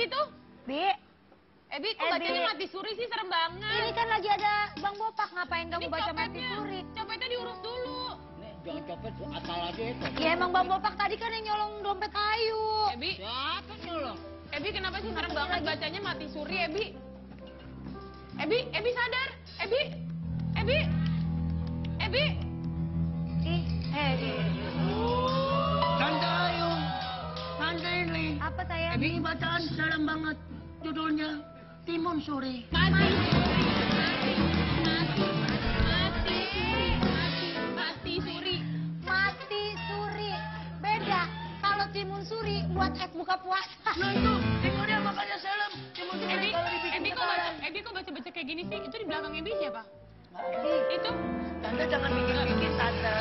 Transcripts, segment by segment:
situ? Bi. Ebi, kok bacanya mati suri sih, serem banget. Ini kan lagi ada Bang Bopak, ngapain kamu baca mati suri? Copetnya diurus dulu. Nih, jangan copet asal aja itu. Ya emang Bang Bopak tadi kan yang nyolong dompet Ayu. Ebi, Siapa nyolong? Ebi kenapa sih serem banget bacanya mati suri, Ebi? Ebi sadar. Ebi. Ih, Tante Ayu, Tante ini. apa sayang? Ini bacaan serem banget. Judulnya Timun Suri. Mati suri. Mati suri. Beda. Kalau timun suri buat es buka puasa. Nah itu, timunnya makanya serem. Timun Suri kalau dibikin kemarin. Ebi kok baca-baca kayak gini sih? Itu di belakang Ebi siapa? Ih, Itu? Tante jangan bikin-bikin, Tante.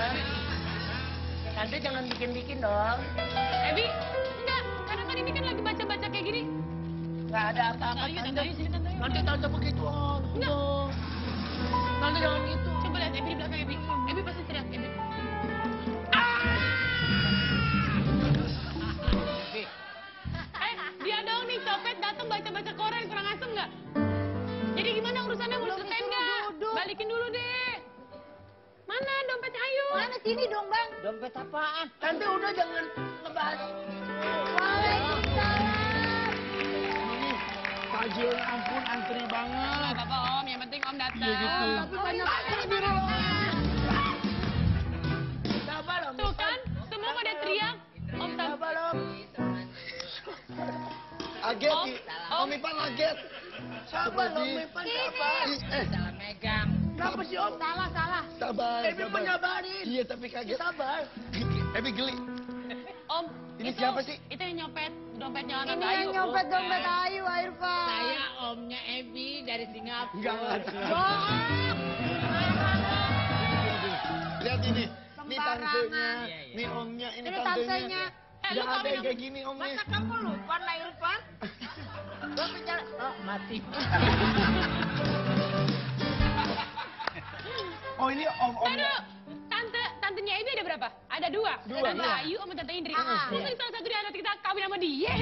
Tante jangan bikin-bikin dong. Ebi, enggak. Karena kan ini kan lagi baca-baca kayak gini. Nggak ada apa-apa, Ayo, Tante. Tante, sini, Tante. Nanti Tante begitu, Enggak. Tante jangan gitu. Coba lihat Ebi di belakang Ebi. Ebi pasti teriak, Ebi. Dia dong nih copet datang baca-baca koran, kurang asem nggak? Jadi gimana urusannya, mau Belum selesai disuruh nggak? duduk. Balikin dulu deh. Mana dompetnya Ayu? mana sini dong Bang? Dompet apaan? Tante udah jangan ngebahas. Waalaikumsalam. Tajil ampun antri Nggak banget. apa-apa Om, yang penting Om datang. Iya gitu. Tapi banyak banget di rumah. Sabar, Om. Tuh kan, semua pada teriak. Om sabar. Sabar, Om. Aget, Om, Om. Om Ipan aget. Sabar, Om. Ipan sabar. Salah megang. Kenapa sih, Om? Salah. Sabar, Ebi menyabarin. Iya, tapi kaget. Sabar. Ebi geli. Om, Ini itu- siapa sih? Itu yang nyopet dompetnya anak Ini Ayu. yang nyopet dompet Ayu, Irfan. Saya omnya Ebi dari Singapura. Enggak. Bohong. Lihat ini. Ini Sembarangan. tantenya. Iya, iya. Ini omnya, ini Ini tantenya. tantenya. Lu Nggak ada kawin yang kayak gini omnya. Masa kamu lupa, Nak Irfan? Gua bicara. Oh, mati. Oh ini om-omnya. Aduh, tantenya Ebi ada berapa? Ada dua. Dua, Tante iya. Ayu sama Tante Indri. Ah, Mungkin salah satu di anak kita kawin sama dia.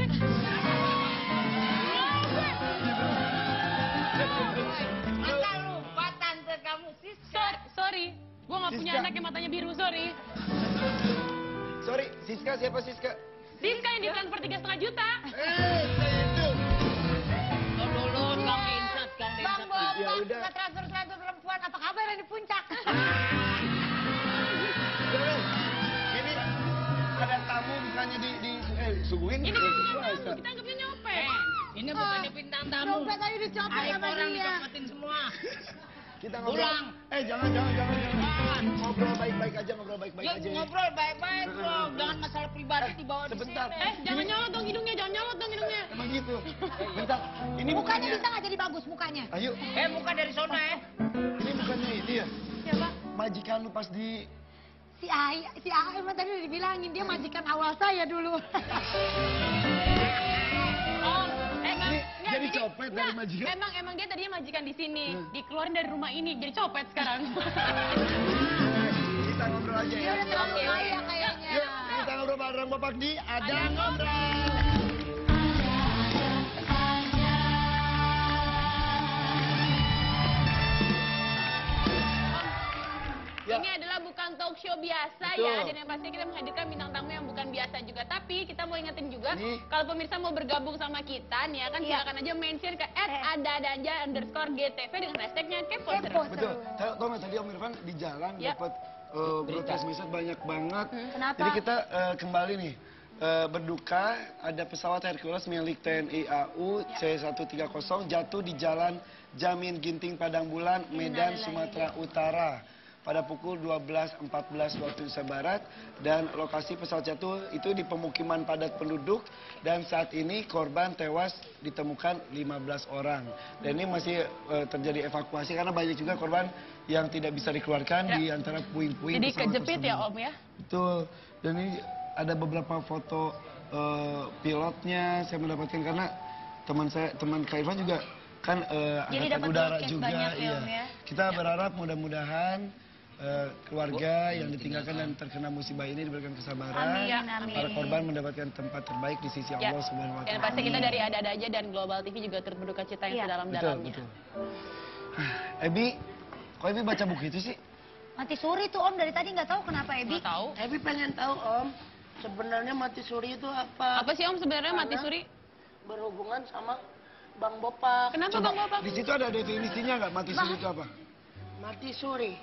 Masa lupa tante kamu Siska? Sorry, gua nggak punya Siska. anak yang matanya biru, sorry. Sorry, Siska siapa Siska? Siska yang di transfer 3,5 juta. Itu. Oh dulu, Kang Insat, Kang Bang Insat. Bopak, Ya udah. suka transfer perempuan. Apa kabar yang di puncak? Jangan. Ini ada tamu bukannya suguhin. Ini kan bukan tamu, kita anggapnya nyopet. Ini bukannya bintang tamu. Dompet Ayu dicopet Ayo sama orang dia. dicopetin semua. Kita ngobrol. Pulang. Jangan. Ngobrol baik-baik aja, ngobrol baik-baik Ya, aja. ngobrol baik-baik bro. Jangan masalah pribadi dibawa di Sebentar. sini. Jangan nyolot dong hidungnya, jangan nyolot dong hidungnya. Emang gitu. Bentar. Ini Mukanya bukannya. bisa nggak jadi bagus mukanya? Ayo, Muka dari sono ya. ini bukannya ini ya? Siapa? Majikan lu pas di. Si Ai emang tadi udah dibilangin dia majikan awal saya dulu. Om, Ini jadi copet dari majikan. Emang dia tadinya majikan di sini, dikeluarin dari rumah ini, jadi copet sekarang. Kita ngobrol aja Dia ya. udah terlalu kaya kayaknya. Yuk, kita ngobrol bareng Bapak di Ada Ngobrol. Ya. Ini adalah bukan talk show biasa Betul. ya, dan yang pasti kita menghadirkan bintang tamu yang bukan biasa juga. Tapi kita mau ingetin juga, Nih. kalau pemirsa mau bergabung sama kita nih ya kan, Iya. silakan aja mention ke @adadanja_GTV dengan hashtagnya kepo Kepo. seru. Betul. Tau nggak tadi Om Irfan di jalan Ya. dapat broadcast message banyak banget. Kenapa? Jadi kita kembali nih berduka ada pesawat Hercules milik TNI AU C130 jatuh di Jalan Jamin Ginting Padang Bulan, Medan, Sumatera Utara pada pukul 12.14 waktu Indonesia Barat, dan lokasi pesawat jatuh itu di pemukiman padat penduduk, dan saat ini korban tewas ditemukan 15 orang. Dan ini masih terjadi evakuasi karena banyak juga korban yang tidak bisa dikeluarkan di antara puing-puing Jadi pesawat kejepit ya tersebut. Om ya. Betul. Dan ini ada beberapa foto pilotnya saya mendapatkan karena teman Kak Irfan juga kan Jadi angkatan dapat udara broadcast juga. banyak ya, Iya. Om ya? Kita berharap mudah-mudahan keluarga yang ditinggalkan dan terkena musibah ini diberikan kesabaran. Amin, amin. Para korban mendapatkan tempat terbaik di sisi Ya. Allah Subhanahu wa Dan taala. pasti kita dari Ada-Ada Aja dan Global TV juga turut berduka cita yang Iya. Betul, sedalam-dalamnya. betul. Ebi, kok Ebi baca buku itu sih? Mati suri tuh Om dari tadi nggak tahu kenapa Ebi. Nggak tahu. Ebi pengen tahu Om, sebenarnya mati suri itu apa? Apa sih Om sebenarnya mati Karena suri? Berhubungan sama Bang Bopak. Kenapa Coba, Bang Bapak? di situ ada definisinya nggak mati suri itu apa? Mati suri.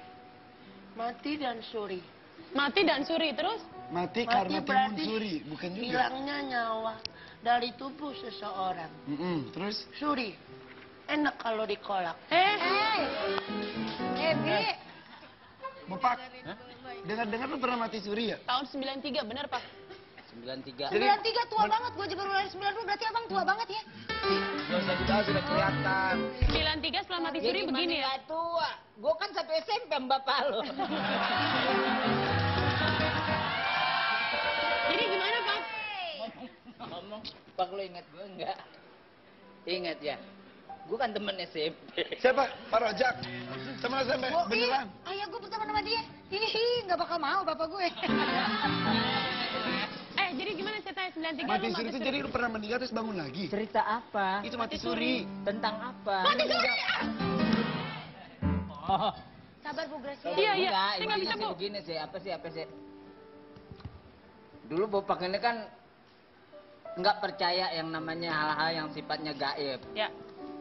Mati dan suri. Mati dan suri terus? Mati Mati karena timun berarti suri, bukan juga. hilangnya nyawa dari tubuh seseorang. Terus? Suri. Enak kalau dikolak. Ebi. Bapak, dengar-dengar lu pernah mati suri ya? Tahun 93 benar Pak? 93. 93 tua banget, gue juga baru lahir 92, berarti abang tua banget ya. Gak usah ditahu, sudah kelihatan. 93 setelah mati suri begini ya? tua. Gue kan satu SMP sama bapak lo. Jadi gimana Pak? Ngomong, Pak lo ingat gue enggak? Ingat ya? Gue kan temen SMP. Siapa? Pak Rojak. Teman SMP, Oh, beneran. ayah gue berteman sama dia. Hihi, nggak bakal mau bapak gue. Jadi gimana ceritanya 93 Mati lu suri itu jadi lu pernah meninggal terus bangun lagi? Cerita apa? Itu mati suri. Tentang apa? Mati suri! Oh, Sabar Bu Gracia. Iya, iya. enggak, Saya nggak intinya bisa, sih Bu. begini sih, apa sih? Dulu Bopak ini kan nggak percaya yang namanya hal-hal yang sifatnya gaib. Ya.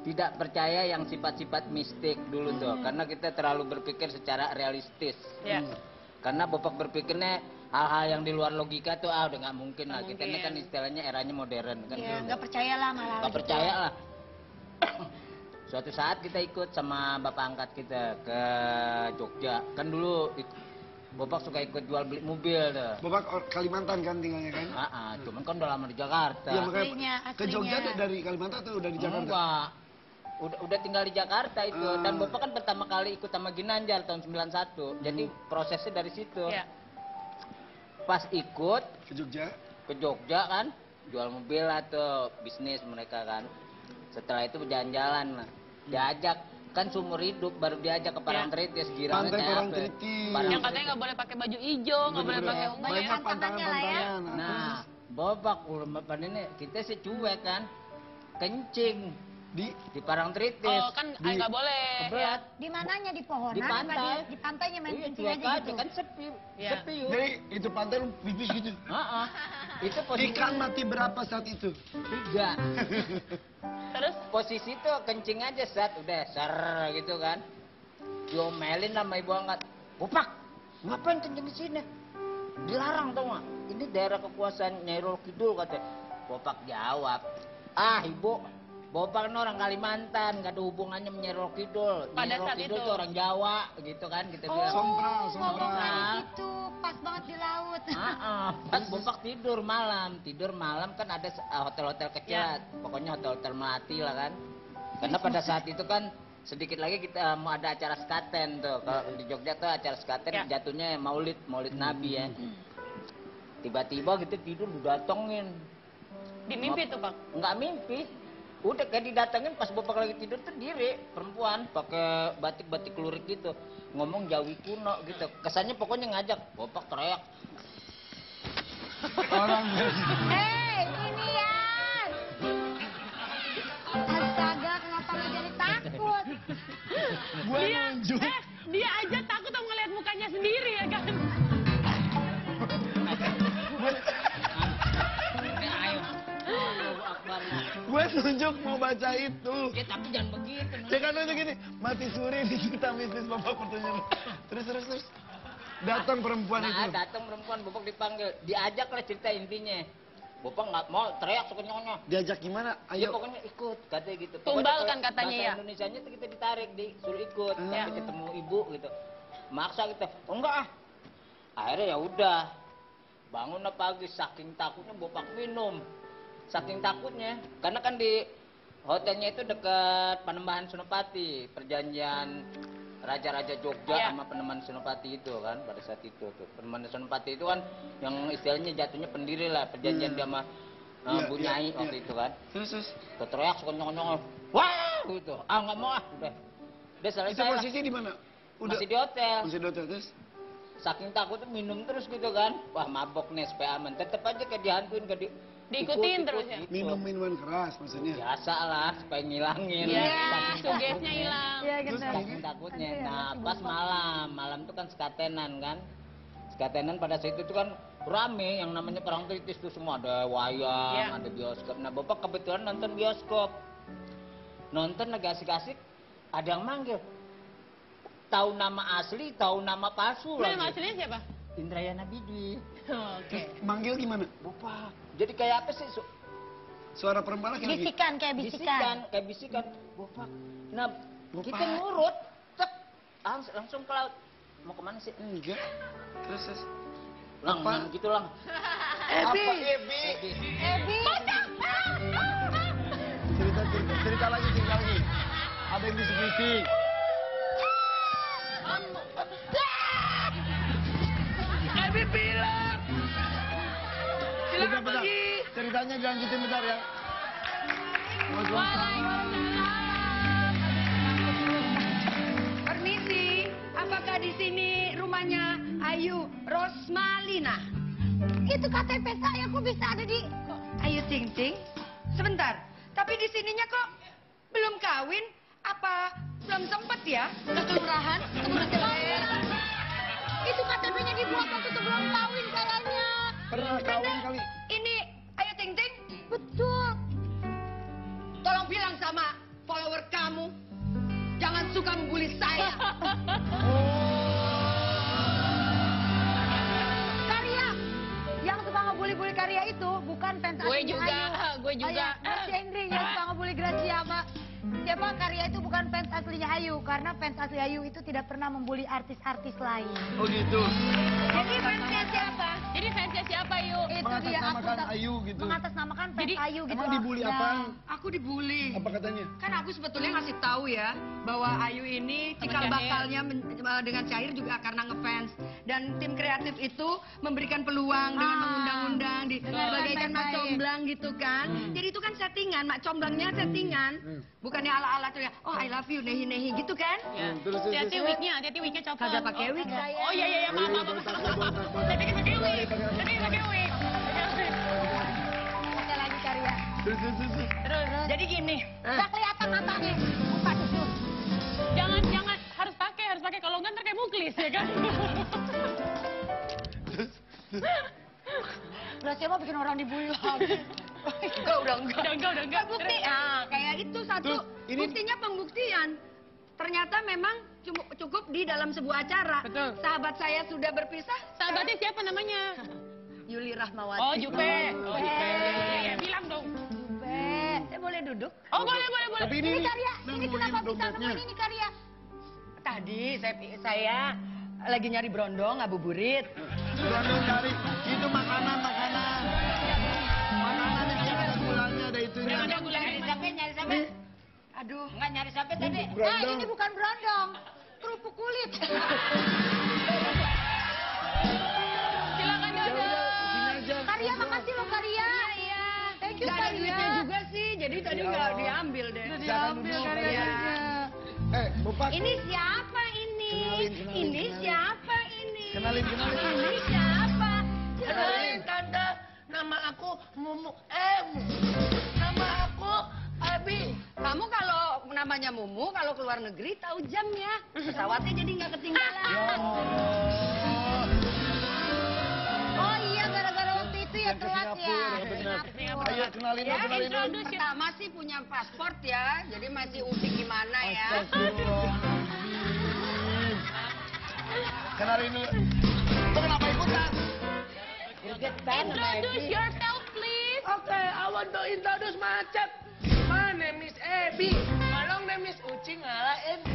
Tidak percaya yang sifat-sifat mistik dulu tuh, karena kita terlalu berpikir secara realistis. Ya. Karena Bopak berpikirnya hal-hal yang di luar logika tuh udah nggak mungkin lah. Nggak Kita ini mungkin. kan istilahnya eranya modern kan. Iya, nggak percaya lah malah. Nggak percaya lah. Suatu saat kita ikut sama bapak angkat kita ke Jogja. Kan dulu Bopak suka ikut jual beli mobil tuh. Bapak Kalimantan kan tinggalnya kan? Cuman kan udah lama di Jakarta. Iya Aslinya, makanya ke Jogja aslinya. tuh dari Kalimantan atau udah di Jakarta? Enggak. Udah tinggal di Jakarta itu. Ah. Dan Bapak kan pertama kali ikut sama Ginanjar tahun 91. Jadi prosesnya dari situ. Ya. Pas ikut Ke Jogja? ke Jogja kan, jual mobil atau bisnis mereka kan. Setelah itu berjalan-jalan lah. Diajak kan seumur hidup baru diajak ke Parangtritis girangnya Pantai kayak apa? Parangtritis. Yang katanya nggak boleh pakai baju hijau, nggak boleh pakai ungu Banyak ya. pantangannya lah ya. pantangan-pantangan. Nah, Bapak ulama ini kita sih cuek kan. Kencing di Parangtritis. Oh kan nggak boleh. Ya. Kebelat. Di mananya di pohonan? Di apa pantai. Di pantainya main Iya, kencing cuek aja aja gitu. kan sepi. Iya. Sepi yuk. Jadi itu pantai lu pipis gitu? Itu posisi Ikan mati berapa saat itu? 3. Terus Posisi tuh kencing aja saat udah ser gitu kan. Diomelin sama ibu angkat. Bopak, ngapain kencing di sini? Dilarang tau nggak? Ini daerah kekuasaan Nyai Roro Kidul katanya. Bopak jawab, ibu, Bopak kan orang Kalimantan, nggak ada hubungannya sama Nyai Roro Kidul. Pada Nyai Roro saat Kidul itu. tuh orang Jawa gitu kan kita Oh, bilang. Sompral, ngomong sompral. kayak gitu, pas banget di laut. Pas Bopak tidur malam kan ada hotel-hotel kecil Ya. lah. Pokoknya hotel-hotel melati lah kan. Karena pada saat itu kan sedikit lagi kita mau ada acara skaten tuh. Kalau di Jogja tuh acara skaten Ya. jatuhnya Maulid Nabi ya. Tiba-tiba kita tidur didatengin. di mimpi tuh Pak. Nggak mimpi. Udah kayak didatengin pas Bopak lagi tidur tuh diri perempuan pakai batik-batik lurik gitu. Ngomong Jawi kuno gitu. Kesannya pokoknya ngajak. Bopak teriak. Orang Hei, ini Yan. Astaga, kenapa lu jadi takut? gue nunjuk. Dia aja takut sama ngeliat mukanya sendiri ya kan. Allahu Akbar. Gue nunjuk mau baca itu. Ya tapi jangan begitu. Ya kan itu gini, mati suri di cerita mistis bapak pertanyaan. Terus. Datang perempuan Nah, itu. datang perempuan, Bopak dipanggil. Diajak lah cerita intinya. Bopak nggak mau, teriak sekenyongnya. Diajak gimana? Ya Ayo. pokoknya ikut, katanya gitu. Tumbal Pokoknya kan kalau katanya bahasa ya? Indonesianya tuh kita ditarik, disuruh ikut. Ah. Sampai ketemu ibu gitu. Maksa kita, oh enggak ah. Akhirnya ya udah. Bangun pagi, saking takutnya Bopak minum. Saking takutnya, karena kan di hotelnya itu dekat Panembahan Senopati, perjanjian Raja-Raja Jogja Ya. sama Panembahan Senopati itu kan pada saat itu tuh. Panembahan Senopati itu kan yang istilahnya jatuhnya pendiri lah perjanjian dia sama Iya, Bu iya, Nyai iya. waktu itu kan. Terus. Teriak sekenyong-kenyong. Wah gitu. Nggak mau ah udah. Udah Itu selesai lah. posisi di mana? Udah. Masih di hotel. Masih di hotel terus? Saking takutnya minum terus gitu kan. Wah mabok nih supaya aman. Tetep aja kayak dihantuin ke Diikutin terus ya? gitu. Minum minuman keras maksudnya. Biasa lah supaya ngilangin. Iya, Saking sugesnya hilang. Iya Terus gitu. saking takutnya. Nah pas malam tuh kan sekatenan kan. Sekatenan pada saat itu kan rame yang namanya perang kritis tuh semua ada wayang, Iya. ada bioskop. Nah bapak kebetulan nonton bioskop. Nonton lagi asik-asik, ada yang manggil. Tahu nama asli, tahu nama palsu Nama lagi. aslinya siapa? Indrayana Bidi. Oke. Manggil gimana? Bapak. Jadi kayak apa sih? Suara perempuan laki-laki? Bisikan kayak bisikan. Kayak bisikan. Bapak. Nah, Bapak. kita nurut. Tek. Langsung ke laut. Mau kemana sih? Enggak. Terus. Lang, Apa? gitu lang. Apa Ebi? Ebi. Cerita lagi. Ada yang bisik-bisik. Ebi bilang. Silakan Bentar. pergi. Ceritanya dilanjutin bentar ya. Permisi, apakah di sini rumahnya Ayu Rosmalina? Itu KTP saya kok bisa ada di... Ayu Ting Ting, sebentar. Tapi di sininya kok belum kawin? Apa belum sempet ya? Ke kelurahan, itu KTP-nya dibuat waktu sebelum kawin kayaknya. Pernah kawin kali. Ini Ayu Ting Ting, Betul. tolong bilang sama follower kamu, jangan suka membuli saya. Karya. Yang suka ngebully-bully Karya itu bukan fans Gue aslinya juga, Ayu. gue juga. Oh, iya, Gracia Indri yang suka ngebully Gracia sama siapa Karya itu bukan fans aslinya Ayu karena fans asli Ayu itu tidak pernah membuli artis-artis lain. Oh gitu. Jadi fansnya siapa? Jadi fansnya siapa yuk? Itu dia Mengatasnamakan Ayu gitu. mengatasnamakan fans Jadi, Ayu gitu. Emang loh. dibully Ya. apaan? Aku dibully. Apa katanya? Kan aku sebetulnya ngasih tahu ya bahwa Ayu ini cikal Cair. bakalnya dengan Cair juga karena ngefans, dan tim kreatif itu memberikan peluang dengan mengundang-undang di bagaikan Mak baik-baik. Comblang gitu kan. Jadi itu kan settingan, Mak Comblangnya settingan. Bukannya ala-ala tuh ya, oh I love you nehi-nehi gitu kan. Ya. Terus. Hati-hati wignya copot. Kagak pakai wig saya. Oh iya, maaf. Saya pikir pakai wig. Oke lagi Karya. Terus. Terus, Jadi gini, Gak kelihatan matanya. Buka dulu. jangan harus pakai kalau enggak ntar kayak muklis ya kan. Gracia mah bikin orang dibully lagi. udah enggak. bukti, kayak itu satu. Terus, ini- Buktinya pembuktian. Ternyata memang cukup di dalam sebuah acara. Betul. Sahabat saya sudah berpisah. Sahabatnya siapa namanya? Yuli Rahmawati. Oh, Jupe. Ya, bilang dong. Saya boleh duduk? Oh, boleh. Tapi Ini Karya, ini nemuin kenapa bisa dompetnya. nemuin ini Karya? Tadi saya lagi nyari brondong, ngabuburit. Brondong cari. Itu makanan. Makanan yang ada gulanya ada itunya. Ada gulanya. Nyari sampai. Aduh. Enggak nyari sampai tadi. Brondong. Ini bukan brondong, kerupuk kulit. Silakan Ya duduk. udah, sini aja. Karya makasih loh Karya. Iya. Thank you Gak ada Karya. duitnya juga sih, jadi tadi nggak diambil deh. Diambil Karyanya. Bopak. Ini siapa ini? Kenalin. Ini siapa ini? Kenalin. Ini siapa? Kenalin tante, nama aku Mumu M. Nama aku Abi. Kamu kalau namanya Mumu, kalau keluar negeri tahu jamnya. Pesawatnya jadi nggak ketinggalan. Oh iya gara-gara waktu itu ya Yang ke telat ya. Singapura, bener. Ayo kenalin Ya, kenalin. introduce. Pertama sih punya pasport ya, jadi masih uji gimana ya. Astagfirullahaladzim. Kenalin dulu. Lo kenapa ikutan? Introduce yourself, please. Okay, I want to introduce myself. My name is Ebi. My long name is Uci Ngala Ebi.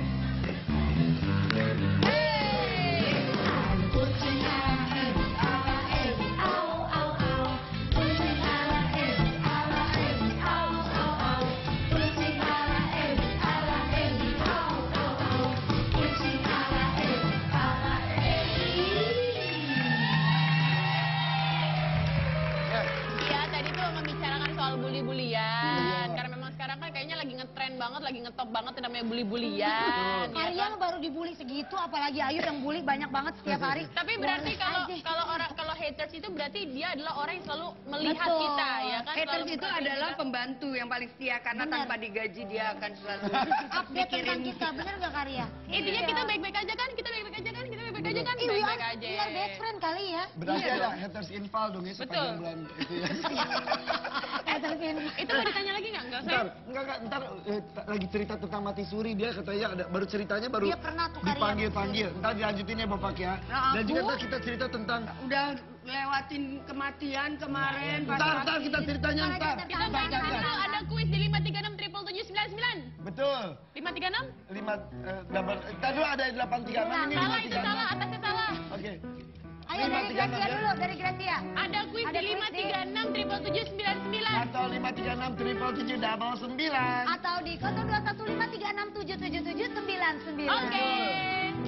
Iya, tadi tuh membicarakan soal bully-bulian. Karena memang sekarang kan kayaknya lagi ngetren banget, lagi ngetop banget yang namanya bully-bulian. ya Karya kan? baru dibully bully segitu, apalagi Ayu yang bully banyak banget setiap hari. Tapi berarti Boleh aja. kalau haters itu berarti dia adalah orang yang selalu melihat Betul. kita, ya kan? Haters Selalu itu memperhatikan adalah kita. pembantu yang paling setia karena Bener. tanpa digaji dia akan selalu Update tentang kita, bener gak Karya? Intinya kita baik-baik aja kan? Kita baik-baik aja kan? Kita baik-baik aja kan? Iya, Baik-baik aja. we are best friend kali ya. Berarti ada haters infal dong ya sepanjang Betul. bulan itu ya. Haters in. Itu mau ditanya lagi nggak? Nggak, Ntar, saya. ntar lagi cerita tentang mati suri dia katanya ada baru ceritanya baru Dia pernah tuh, Karya. dipanggil. Ntar dilanjutin ya Bapak ya. Nah, Dan juga aku- ntar kita cerita tentang udah lewatin kematian kemarin. ntar kita ceritanya ntar. Kita main dulu ada kuis di 5367799. Betul. 536? 5 tadi ada 836 ini Salah itu 536. salah, atasnya salah. Oke. Ayo dari Gracia dulu, dari Gracia. Ada kuis Ada di kuis di- 5367799. Atau 5367777 Atau di 021536777799. Oke.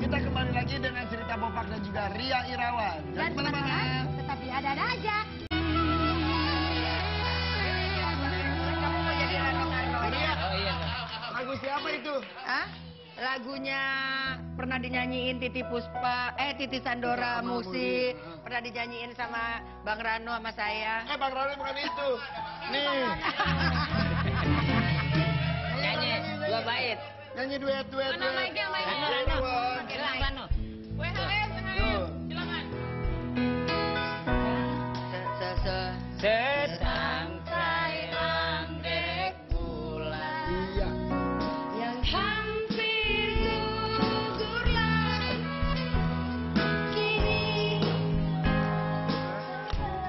Kita kembali lagi dengan cerita Bopak dan juga Ria Irawan. Dan Jangan kemana-mana. tetap di ada-ada aja. Kamu mau jadi Rano-Rano ya? Oh iya. Lagu siapa itu? Hah? Lagunya pernah dinyanyiin Titi Sandora musik, pernah dinyanyiin sama Bang Rano sama saya. Bang Roni bukan itu. Nih. Nyanyi 2 bait. Nyanyi duet. Mana mic-nya, mic-nya? Rano, Rano. Hilang Rano. WHS, Tuh. silakan. Setangkai anggrek bulan Iya. Yang hampir gugurlah kini.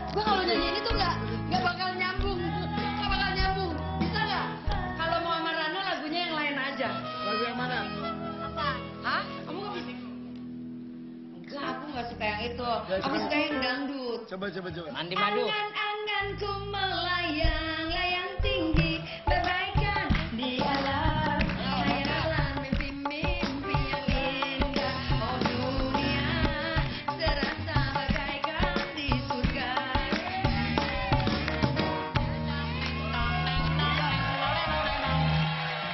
Gue kalau nyanyi ini tuh nggak bakal nyambung, Bisa nggak? Kalau mau sama Rano lagunya yang lain aja. Lagu yang mana? Hah? Kamu nggak bisa? Enggak, aku nggak suka yang itu. Ya, Aku coba. suka yang dangdut. Coba. mandi madu. Angan-anganku melayang tinggi, berbaikan di alam, khayalan mimpi-mimpi yang indah. Oh dunia, terasa bagaikan di surga.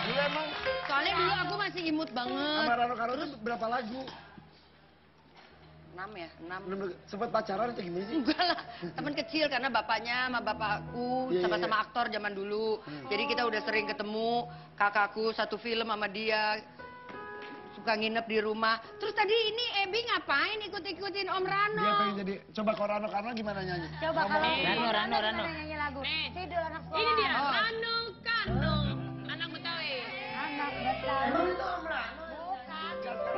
Dulu emang Soalnya dulu aku masih imut banget. sama Rano Karno itu berapa lagu? 6 ya, 6. Sempat pacaran atau gimana sih? Enggak lah, teman kecil karena bapaknya sama bapakku Iya, sama-sama iya. aktor zaman dulu. Jadi kita udah sering ketemu, kakakku satu film sama dia. Suka nginep di rumah. Terus tadi ini Ebi ngapain ikut-ikutin Om Rano? Dia pengen jadi coba kalau Rano Karno gimana nyanyi? Coba kalau Rano. gimana nyanyi lagu. Nih. Tidur anak sekolah. Ini dia, Oh. Rano Karno, anak Betawi. Anak Betawi.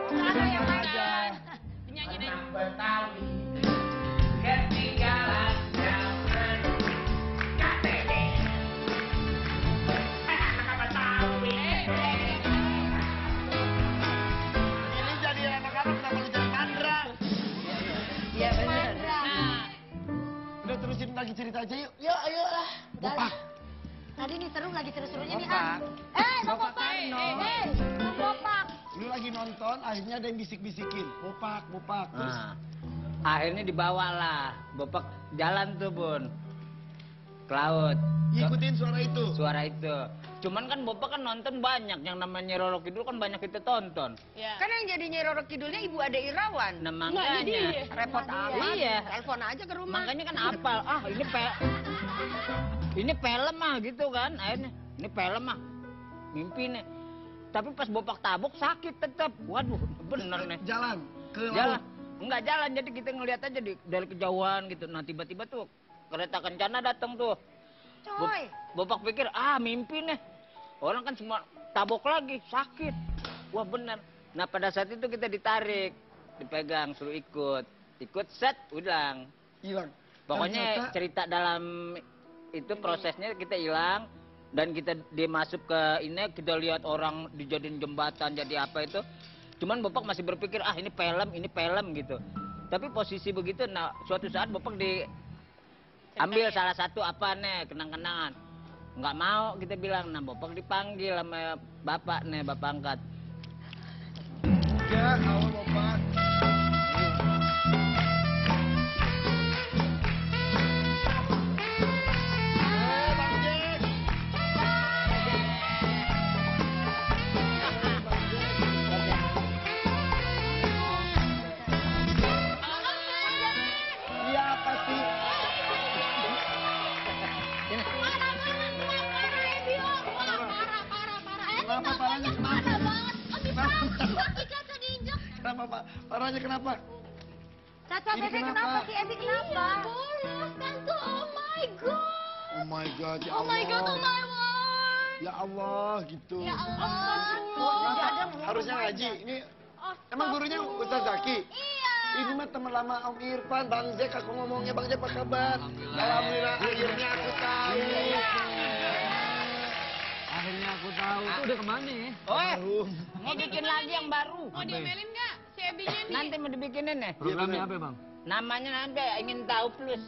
Rano yang mana? aja. Penyanyi deh. Betawi ketinggalan zaman KTP. Anak Betawi. Ini jadi Rano Karno kenapa lu jadi Mandra? Iya benar. Nah, Udah terusin lagi cerita aja yuk. Yuk, ayo lah. Bopak. Tadi nih seru lagi seru-serunya nih. Bopak. Bang Bopak Bopak. Karno. Bang Bopak. Lu lagi nonton, akhirnya ada yang bisik-bisikin. Bopak. Terus Nah, akhirnya dibawalah Bopak jalan tuh Bun ke laut. ngikutin suara itu. Suara itu. Cuman kan Bopak kan nonton banyak, yang namanya Roro Kidul kan banyak kita tonton. ya. Kan yang jadi Nyai Roro Kidulnya Ibu Ade Irawan. Nah Nggak, makanya jadi Repot amat. Iya. Telepon aja ke rumah. makanya kan apal. Ah ini film ah gitu kan. Akhirnya ini film ah mimpi nih. Tapi pas Bopak tabok sakit tetap. Waduh bener nih. Jalan ke Jalan. laut. Enggak jalan, jadi kita ngeliat aja dari kejauhan gitu. Nah tiba-tiba tuh kereta kencana datang tuh. Coy. Bopak pikir, mimpi nih. Orang kan semua tabok lagi, sakit. Wah bener. Nah pada saat itu kita ditarik, dipegang, suruh ikut. Ikut, set, ulang. Hilang. Pokoknya Ternyata- cerita dalam itu prosesnya kita hilang. Dan kita dimasuk ke ini, kita lihat orang dijadiin jembatan, jadi apa itu. Cuman Bopak masih berpikir, ini film gitu. Tapi posisi begitu, nah suatu saat Bopak diambil salah satu apa nih, kenang-kenangan. Nggak mau kita bilang, nah Bopak dipanggil sama bapak nih, bapak angkat. Enggak, awal Bopak. Bang Jack. Parahnya kenapa? Caca Ini Tete kenapa? Si Ebi kenapa? Bolos tante, oh my god. Oh my god, ya Oh Allah. my god, oh my god. Ya Allah, gitu. Ya Allah. Harusnya ngaji. Ini emang gurunya Ustaz Zaki? Iya. Ini mah teman lama Om Irfan, Bang Jack, aku ngomongnya Bang Jack apa kabar? Alhamdulillah, akhirnya aku tahu. Akhirnya aku tahu. Itu udah kemana ya? Oh, mau bikin lagi yang baru. Mau diomelin nggak si Ebinya nih? Nanti mau dibikinin nih. Programnya apa bang? Namanya nanti ingin tahu plus.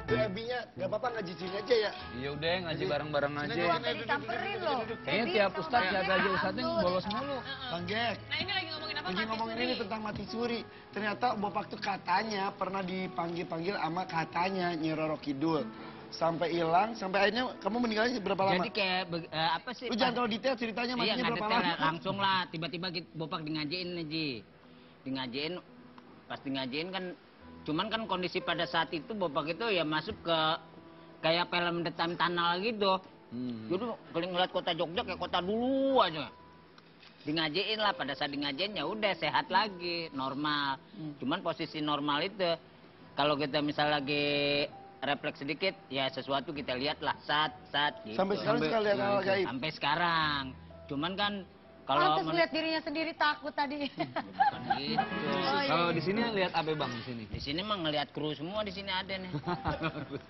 Ya, Ebinya nggak apa-apa ngaji sini aja ya. Iya udah ngaji bareng-bareng aja. Jadi disamperin loh. Kayaknya tiap ustadz jaga aja ustadznya bolos mulu. Bang Jack. Nah ini lagi ngomongin apa? Lagi Mati ngomongin suri. ini tentang mati suri. Ternyata Bopak tuh katanya pernah dipanggil-panggil sama katanya Nyi Roro Kidul. Sampai hilang, sampai akhirnya kamu meninggalnya berapa lama? Jadi kayak apa sih? Lu jangan terlalu detail ceritanya Iya matinya nggak berapa detail, lama? langsung lah. Tiba-tiba Bopak di ngajiin nih Ji. Di ngajiin, pas di ngajiin kan, cuman kan kondisi pada saat itu Bopak itu ya masuk ke kayak film The Time Tunnel gitu. Jadi paling ngeliat kota Jogja kayak kota dulu aja. Di ngajiin lah, pada saat di ngajiin ya udah sehat lagi, normal. Cuman posisi normal itu, kalau kita misal lagi refleks sedikit, ya sesuatu kita lihat lah, saat gitu. Sampai sekarang suka lihat hal gaib. Sampai sekarang. Cuman kan kalau Pantes lihat dirinya sendiri takut tadi. bukan gitu. Kalau di sini lihat apa bang di sini? Di sini mah ngelihat kru semua di sini ada nih.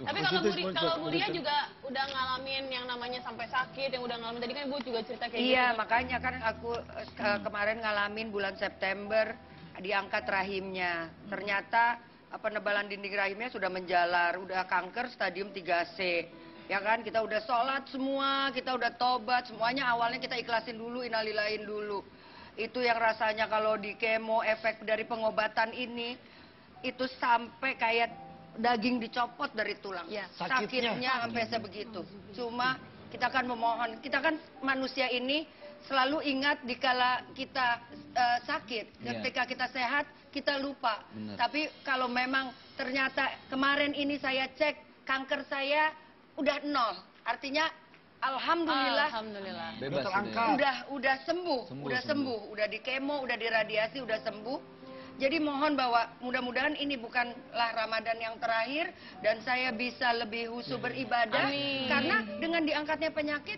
Tapi kalau Buria juga udah ngalamin yang namanya sampai sakit, yang udah ngalamin tadi kan Bu juga cerita kayak Iya, gitu. makanya kan aku kemarin ngalamin bulan September diangkat rahimnya. Ternyata penebalan dinding rahimnya sudah menjalar, udah kanker stadium 3C. Ya kan, kita udah sholat semua, kita udah tobat, semuanya awalnya kita ikhlasin dulu, innalillahin dulu. Itu yang rasanya kalau di kemo, efek dari pengobatan ini, itu sampai kayak daging dicopot dari tulang. Ya. Sakitnya sampai sebegitu. Cuma kita kan memohon, kita kan manusia ini selalu ingat dikala kita sakit, Iya. ketika kita sehat kita lupa. Benar. Tapi kalau memang ternyata kemarin ini saya cek kanker saya udah 0, artinya alhamdulillah Alhamdulillah. Bebas terangkat. udah sembuh, Sembuh, udah sembuh, udah di kemo, udah diradiasi, udah sembuh. Jadi mohon bahwa mudah-mudahan ini bukanlah Ramadan yang terakhir dan saya bisa lebih husu beribadah. Amin. Karena dengan diangkatnya penyakit,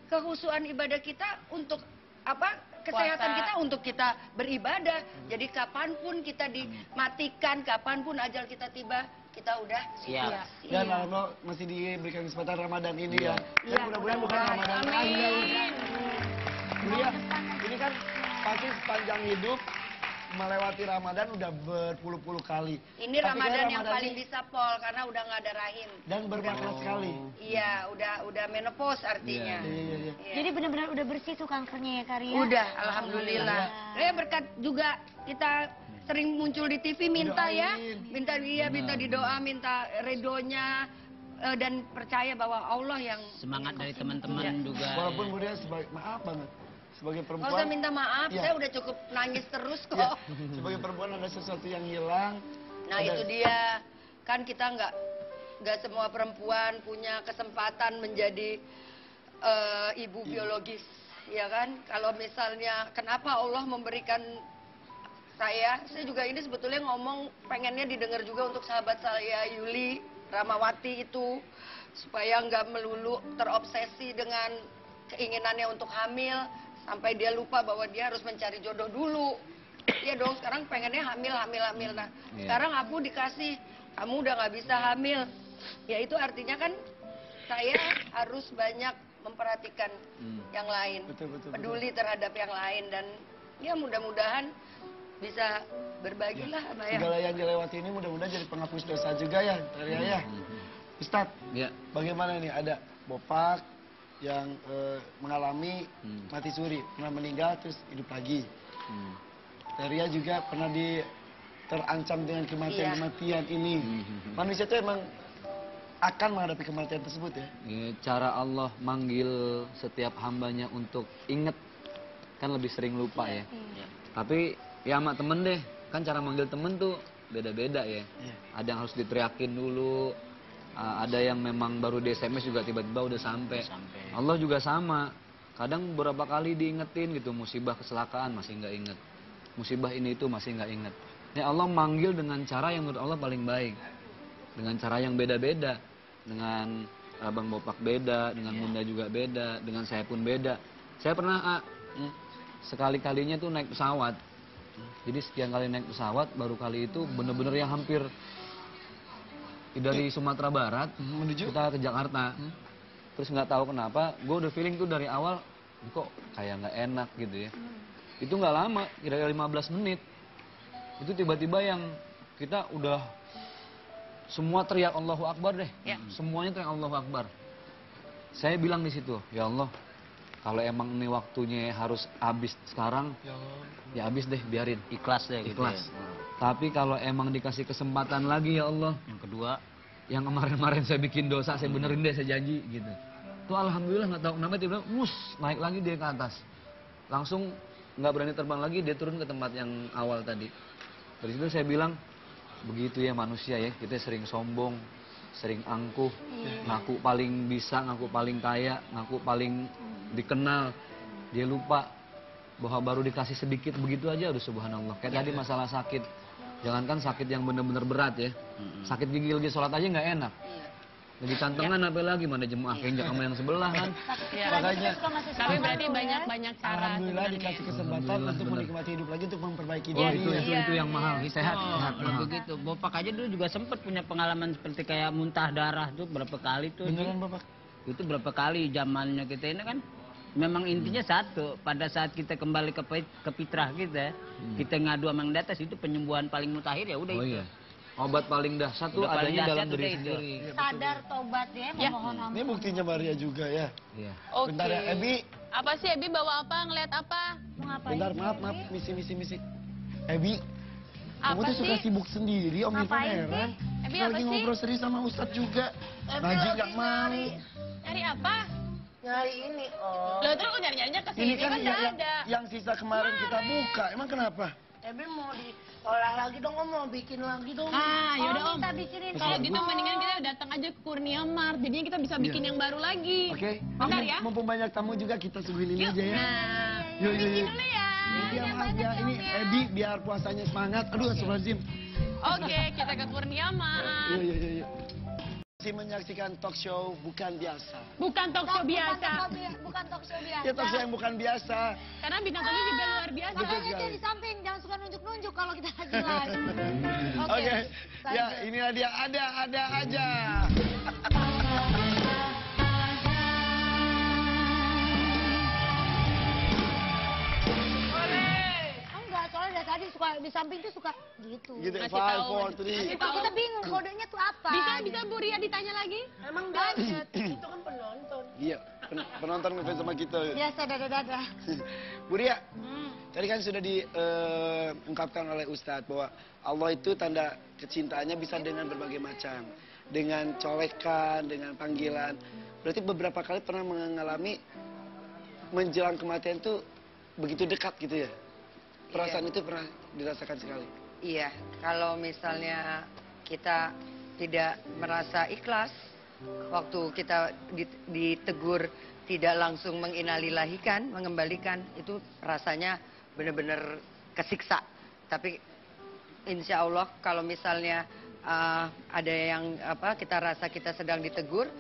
kehusuan ibadah kita untuk apa? Kesehatan Puasa. kita untuk kita beribadah. Jadi kapanpun kita dimatikan, kapanpun ajal kita tiba, kita udah Siap. Dan alhamdulillah masih diberikan kesempatan Ramadan ini ya. Dan Iya, mudah-mudahan bukan mudah-mudahan. Ramadan terakhir. Buria, ini kan pasti sepanjang hidup melewati Ramadan udah berpuluh-puluh kali. Ini Tapi Ramadan kayak yang paling ini- bisa pol karena udah nggak ada rahim. Dan bermakna sekali. Iya, udah menopause artinya. Iya, iya, iya. Iya. Jadi benar-benar udah bersih tuh kankernya ya Karya? Udah, alhamdulillah. Ya berkat juga kita sering muncul di TV minta ya, minta didoa, minta redonya dan percaya bahwa Allah yang Semangat dari teman-teman juga. Walaupun Buria sebagai maaf banget sebagai kalau perempuan. saya minta maaf, Iya. saya udah cukup nangis terus kok. Ya, sebagai perempuan ada sesuatu yang hilang. Nah Ada- itu dia, kan kita nggak semua perempuan punya kesempatan menjadi ibu biologis, ya kan? Kalau misalnya kenapa Allah memberikan saya juga ini sebetulnya ngomong pengennya didengar juga untuk sahabat saya Yuli Ramawati itu supaya nggak melulu terobsesi dengan keinginannya untuk hamil sampai dia lupa bahwa dia harus mencari jodoh dulu. Iya dong, sekarang pengennya hamil. Nah, sekarang aku dikasih, kamu udah nggak bisa hamil. Ya itu artinya kan saya harus banyak memperhatikan yang lain, Betul, betul, peduli terhadap yang lain dan ya mudah-mudahan bisa berbagilah sama ya. Segala yang dilewati ini mudah-mudahan jadi penghapus dosa juga ya, Arya ya. Ustadz, Ya. bagaimana nih ada Bopak yang mengalami mati suri, pernah meninggal terus hidup lagi. Arya juga pernah terancam dengan kematian-kematian ini. Manusia itu emang akan menghadapi kematian tersebut ya. Ya, cara Allah manggil setiap hambanya untuk inget kan lebih sering lupa ya. Tapi ya sama temen deh, kan cara manggil temen tuh beda-beda ya. Ada yang harus diteriakin dulu, ada yang memang baru di SMS juga tiba-tiba udah sampai. Allah juga sama, kadang beberapa kali diingetin gitu musibah kecelakaan masih nggak inget. musibah ini itu masih nggak inget. Ya Allah manggil dengan cara yang menurut Allah paling baik, dengan cara yang beda-beda, dengan abang bopak beda, dengan bunda juga beda, dengan saya pun beda. Saya pernah sekali-kalinya tuh naik pesawat. Jadi sekian kali naik pesawat, baru kali itu bener-bener yang hampir dari Sumatera Barat Menuju? kita ke Jakarta. Terus nggak tahu kenapa, gue udah feeling tuh dari awal kok kayak nggak enak gitu ya. Itu nggak lama, kira-kira 15 menit. Itu tiba-tiba yang kita udah semua teriak Allahu Akbar deh. Semuanya teriak Allahu Akbar. Saya bilang di situ, ya Allah, kalau emang ini waktunya harus habis sekarang, ya habis deh, biarin. Ikhlas deh gitu. Ikhlas. Ya. Tapi kalau emang dikasih kesempatan lagi ya Allah, Yang kedua, yang kemarin-kemarin saya bikin dosa, saya benerin deh, saya janji gitu. Tuh alhamdulillah nggak tahu kenapa tiba-tiba naik lagi dia ke atas. Langsung nggak berani terbang lagi, dia turun ke tempat yang awal tadi. Dari situ saya bilang, begitu ya manusia ya, kita sering sombong, sering angkuh, ngaku paling bisa, ngaku paling kaya, ngaku paling dikenal. Dia lupa bahwa baru dikasih sedikit begitu aja udah subhanallah. Kayak tadi masalah sakit. Jangankan sakit yang benar-benar berat ya. Sakit gigi lagi sholat aja nggak enak. Lagi cantengan apa lagi, mana jemaah keinjak sama yang sebelah kan. Makanya Tapi berarti banyak-banyak cara alhamdulillah sebenarnya. dikasih kesempatan untuk menikmati hidup lagi, untuk memperbaiki Oh diri. itu yang mahal, sehat, sehat. kalau begitu. Bopak aja dulu juga sempat punya pengalaman seperti kayak muntah darah tuh berapa kali tuh. Beneran Bapak? Itu berapa kali zamannya kita ini kan. Memang intinya satu, pada saat kita kembali ke fitrah kita ngadu sama yang di atas, itu penyembuhan paling mutakhir ya udah Oh itu. iya. Obat paling dahsyat tuh Udah paling adanya dalam dahsyat diri udah itu. sendiri. Sadar, tobat ya, memohon ampun. Ini buktinya Maria juga ya. Iya. Oke. Bentar ya, Ebi. Apa sih Ebi bawa apa? Ngeliat apa? Mau ngapain? Bentar, sih, maaf, Ebi? misi. Ebi, kamu Apa tuh suka sih? sibuk sendiri, Om Irfan Ngapain heran. Ebi, Kita apa lagi sih? ngobrol serius sama Ustadz juga. Ngaji nggak mau. Nyari apa? Nyari ini, oh. Loh terus kok nyari-nyarinya ke Ini sini kan kan nggak yang, ada. yang sisa kemarin kita buka. Emang kenapa? Ebi mau diolah lagi dong, Om. Mau bikin lagi dong. Ah, yaudah Om. Minta bikinin Kalau dong. gitu mendingan kita datang aja ke Kurnia Mart. Jadinya kita bisa bikin yang baru lagi. Oke. Bentar ya. Mumpung banyak tamu juga kita suguhin ini aja ya. Nah, Yuk. dulu ya. Diam aja, ini Ebi biar puasanya semangat. Aduh, astagfirullahaladzim. Oke, kita ke Kurnia Mart. Yuk. Masih menyaksikan talk show bukan biasa. Bukan talk show biasa. Bukan talk show biasa. Ya talk show yang bukan biasa. Karena bintang tamu juga luar biasa. Makanya dia di samping, jangan suka nunjuk-nunjuk kalau kita lagi live. Oke. Ya, inilah dia ada aja. Enggak, soalnya dari tadi suka di samping tuh suka gitu. Gitu, Ngasih 5, tahu, 4, 3. Itu kita bingung kodenya tuh apa. Bisa Bu Ria ditanya lagi? Emang budget. Itu kan penonton. Iya, penonton ngefans sama kita. Biasa dada-dada. Bu Ria, tadi kan sudah diungkapkan oleh Ustadz bahwa Allah itu tanda kecintaannya bisa dengan berbagai macam. Dengan colekan, dengan panggilan. Berarti beberapa kali pernah mengalami menjelang kematian itu begitu dekat gitu ya? Perasaan itu pernah dirasakan sekali. Iya, kalau misalnya kita tidak merasa ikhlas, waktu kita ditegur tidak langsung menginalilahikan, mengembalikan, itu rasanya benar-benar kesiksa. Tapi insya Allah kalau misalnya ada yang kita rasa kita sedang ditegur,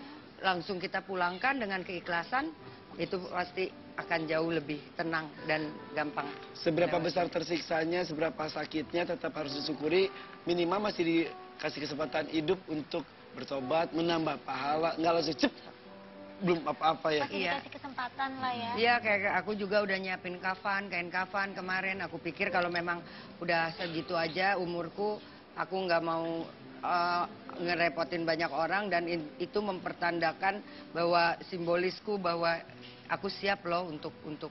langsung kita pulangkan dengan keikhlasan, itu pasti akan jauh lebih tenang dan gampang. Seberapa besar tersiksanya, seberapa sakitnya, tetap harus disyukuri. Minimal masih dikasih kesempatan hidup untuk bertobat, menambah pahala. Nggak langsung cep, belum apa-apa ya. Masih dikasih kesempatan lah ya. Iya, kayak aku juga udah nyiapin kafan, kain kafan kemarin. Aku pikir kalau memang udah segitu aja umurku, aku nggak mau ngerepotin banyak orang, dan itu mempertandakan bahwa simbolisku bahwa aku siap loh untuk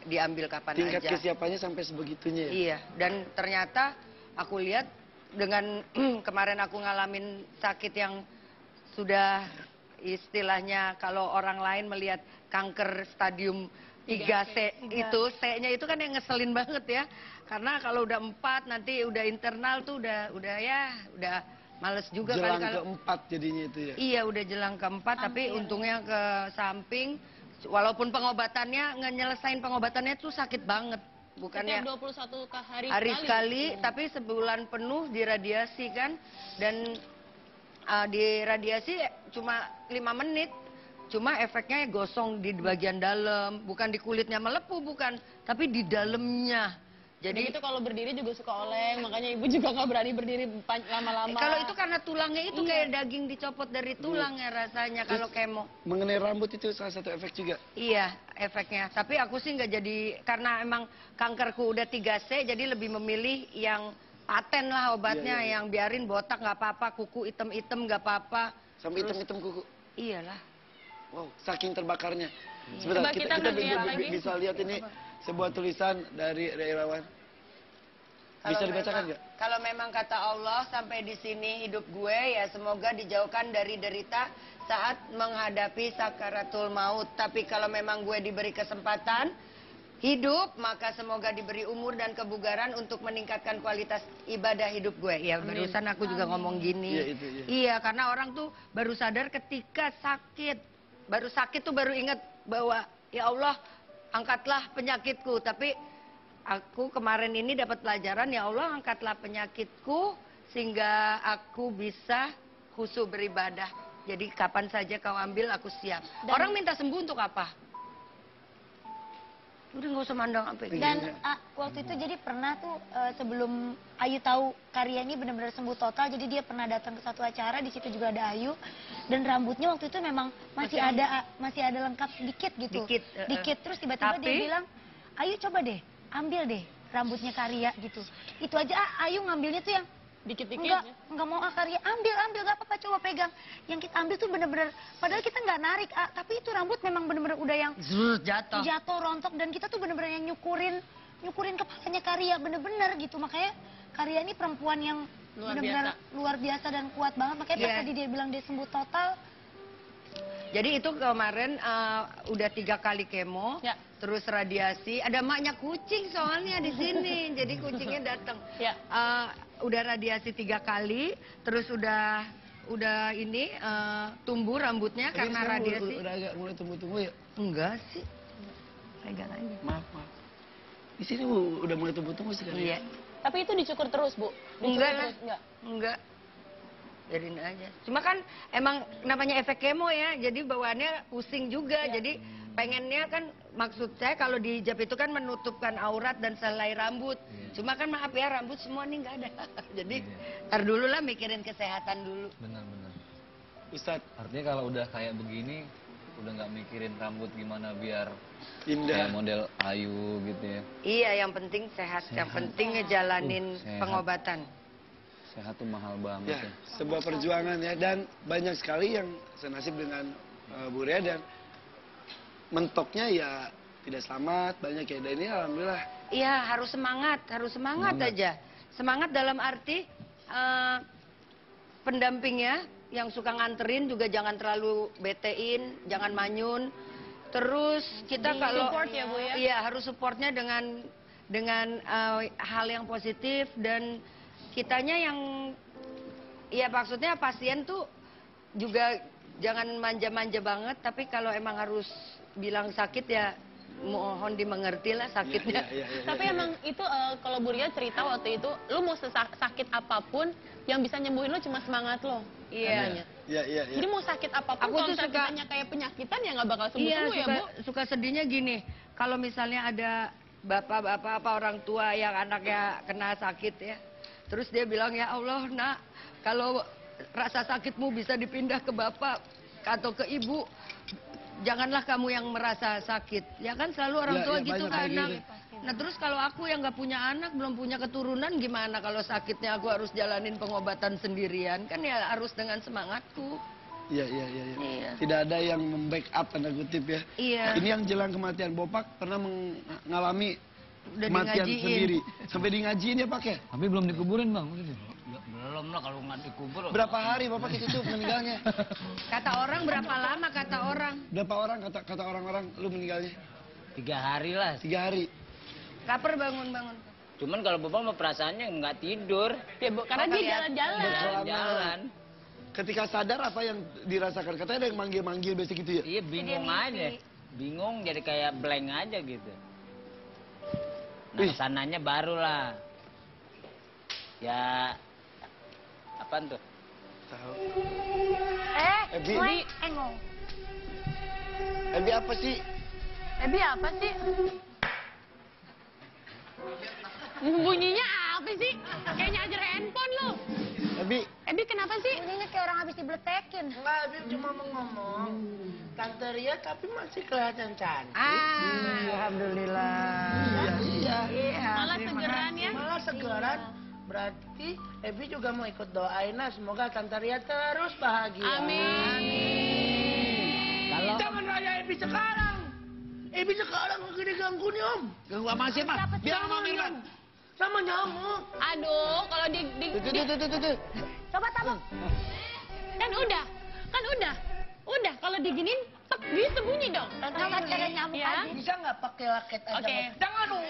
diambil kapan Tingkat aja. kesiapannya sampai sebegitunya ya? Iya, dan ternyata aku lihat dengan kemarin aku ngalamin sakit yang sudah istilahnya kalau orang lain melihat kanker stadium 3C itu, C-nya itu kan yang ngeselin banget ya. Karena kalau udah 4 nanti udah internal tuh udah males juga kali Jelang kalau. keempat jadinya itu ya? Iya, udah jelang keempat, tapi untungnya ke samping, walaupun pengobatannya, nyelesain pengobatannya tuh sakit banget. bukannya Setiap 21 hari, hari sekali, tapi sebulan penuh diradiasi kan, dan diradiasi cuma 5 menit, cuma efeknya gosong di bagian dalam, bukan di kulitnya melepuh, bukan, tapi di dalamnya. Jadi Jadi itu kalau berdiri juga suka oleng, makanya ibu juga nggak berani berdiri lama-lama. kalau itu karena tulangnya itu kayak daging dicopot dari tulang ya rasanya kalau kemo. Mengenai rambut itu salah satu efek juga. Iya, efeknya. Tapi aku sih nggak jadi, karena emang kankerku udah 3C, jadi lebih memilih yang paten lah obatnya, yang biarin botak nggak apa-apa, kuku item-item nggak apa-apa. Sampai hitam-hitam kuku. Iyalah. Wow, saking terbakarnya. Coba Sebentar, kita kita ngeliat lagi. bisa lihat ini sebuah tulisan dari Irawan. Bisa dibacakan nggak? Kalau memang kata Allah sampai di sini hidup gue, ya semoga dijauhkan dari derita saat menghadapi sakaratul maut. Tapi kalau memang gue diberi kesempatan hidup, maka semoga diberi umur dan kebugaran untuk meningkatkan kualitas ibadah hidup gue. Ya, barusan aku juga ngomong gini. Iya, itu, iya. Iya, karena orang tuh baru sadar ketika sakit. Baru sakit tuh baru ingat bahwa ya Allah, angkatlah penyakitku. Tapi aku kemarin ini dapat pelajaran, ya Allah angkatlah penyakitku sehingga aku bisa khusyuk beribadah. Jadi kapan saja kau ambil aku siap. Orang minta sembuh untuk apa? Udah nggak usah mandang apa itu. Dan waktu itu jadi pernah tuh sebelum Ayu tahu Karya ini benar-benar sembuh total, jadi dia pernah datang ke satu acara, di situ juga ada Ayu, dan rambutnya waktu itu memang masih ada lengkap dikit gitu. Dikit, Terus tiba-tiba dia Tapi- bilang, Ayu coba deh ambil deh rambutnya Karya gitu. Itu aja Ayu ngambilnya tuh yang Dikit-dikit. enggak mau Karya, ambil gak apa-apa, coba pegang. Yang kita ambil tuh bener-bener, padahal kita nggak narik, tapi itu rambut memang bener-bener udah yang Zrrr, jatuh. rontok, dan kita tuh bener-bener yang nyukurin kepalanya Karya bener-bener gitu. Makanya Karya ini perempuan yang Luar bener-bener luar biasa dan kuat banget. Makanya pas Iya. tadi dia bilang dia sembuh total, Jadi itu kemarin udah 3 kali kemo, Ya. terus radiasi. Ada maknya kucing soalnya di sini, jadi kucingnya datang. Ya. Udah radiasi 3 kali, terus udah ini tumbuh rambutnya Tapi karena sekarang radiasi. Udah agak mulai tumbuh-tumbuh ya. Enggak sih, pegang aja. Maaf. Di sini udah mulai tumbuh-tumbuh sekarang. Iya, Tapi itu dicukur terus, Bu? Dicukur enggak lah, terus, enggak? enggak. Jadiin aja. Cuma kan emang namanya efek kemo ya, jadi bawaannya pusing juga. Jadi pengennya kan, maksud saya kalau dihijab itu kan menutupkan aurat dan selai rambut. Cuma kan maaf ya, rambut semua nih nggak ada. Jadi ntar dulu lah mikirin kesehatan dulu. Benar-benar. Ustadz, Artinya kalau udah kayak begini, udah nggak mikirin rambut gimana biar indah. kayak model Ayu gitu ya. Iya, yang penting sehat. Yang penting ngejalanin Sehat. pengobatan. Sehat tuh mahal banget Ya, ya. sebuah perjuangan ya, dan banyak sekali yang senasib dengan Bu Rea, dan mentoknya ya tidak selamat, banyak ya, dan ini alhamdulillah. Iya, harus semangat aja. Semangat dalam arti pendampingnya yang suka nganterin juga jangan terlalu betein, jangan manyun. Terus kita kalau support ya, Bu, ya? Iya, harus supportnya dengan hal yang positif, dan kitanya yang ya maksudnya pasien tuh juga jangan manja-manja banget, tapi kalau emang harus bilang sakit ya mohon dimengerti lah sakitnya. Tapi emang itu kalau Bu Ria cerita waktu itu, lu mau sakit apapun, yang bisa nyembuhin lu cuma semangat lo. Iya. Iya. Jadi mau sakit apapun, Aku kalau tuh misalnya suka- kitanya kayak penyakitan ya nggak bakal Iya, sembuh-sembuh ya, Bu. suka sedihnya gini. Kalau misalnya ada bapak-bapak apa orang tua yang anaknya kena sakit ya. Terus dia bilang, ya Allah nak, kalau rasa sakitmu bisa dipindah ke bapak atau ke ibu, janganlah kamu yang merasa sakit. Ya kan selalu orang Ya, tua ya, gitu banyak kan. kayak Nah, gitu. nah terus kalau aku yang nggak punya anak, belum punya keturunan, gimana kalau sakitnya aku harus jalanin pengobatan sendirian? Kan ya harus dengan semangatku. Iya. Iya. Tidak ada yang membackup tanda kutip ya. Iya. Ini yang jelang kematian Bopak pernah mengalami Udah kematian dingajiin. sendiri. Sampai di ngajiin ya Pak ya? Tapi belum dikuburin bang. Belum lah kalau nggak dikubur. Berapa hari Bapak di situ meninggalnya? Kata orang berapa lama kata orang? Berapa orang kata orang-orang lu meninggalnya? 3 hari lah. 3 hari. Lapar bangun-bangun. Cuman kalau bapak mah perasaannya nggak tidur. Ya, Bu, karena dia jalan-jalan. Jalan. Ketika sadar apa yang dirasakan? Katanya ada yang manggil-manggil biasa gitu ya? Iya bingung aja. Bingung jadi kayak blank aja gitu. Sananya barulah. Ya, apaan tuh? Tahu. Ebi. Engong. Ebi apa sih? Ebi apa sih? Bunyinya apa sih? Kayak nyajar handphone lo. Ebi. Ebi kenapa sih? Bunyinya kayak orang habis dibletekin. Enggak, Habib cuma mau ngomong. Tante Ria tapi masih kelihatan cantik. Alhamdulillah. Iya. Malah terima segeran kasih. ya? Malah segeran. Berarti Ebi juga mau ikut doain lah. Semoga Tante Ria terus bahagia. Amin. Kalau Jangan raya Ebi sekarang. Ebi sekarang lagi diganggu nih Om. Ganggu sama siapa? Biar sama Mirwan. Sama nyamuk. Aduh, kalau Tuh. Coba tabok. kan udah. Udah, kalau diginin, tek, bisa bunyi dong. Coba cara nyamuk Ya. aja. Bisa nggak pakai laket aja? Oke. Om? Jangan dong.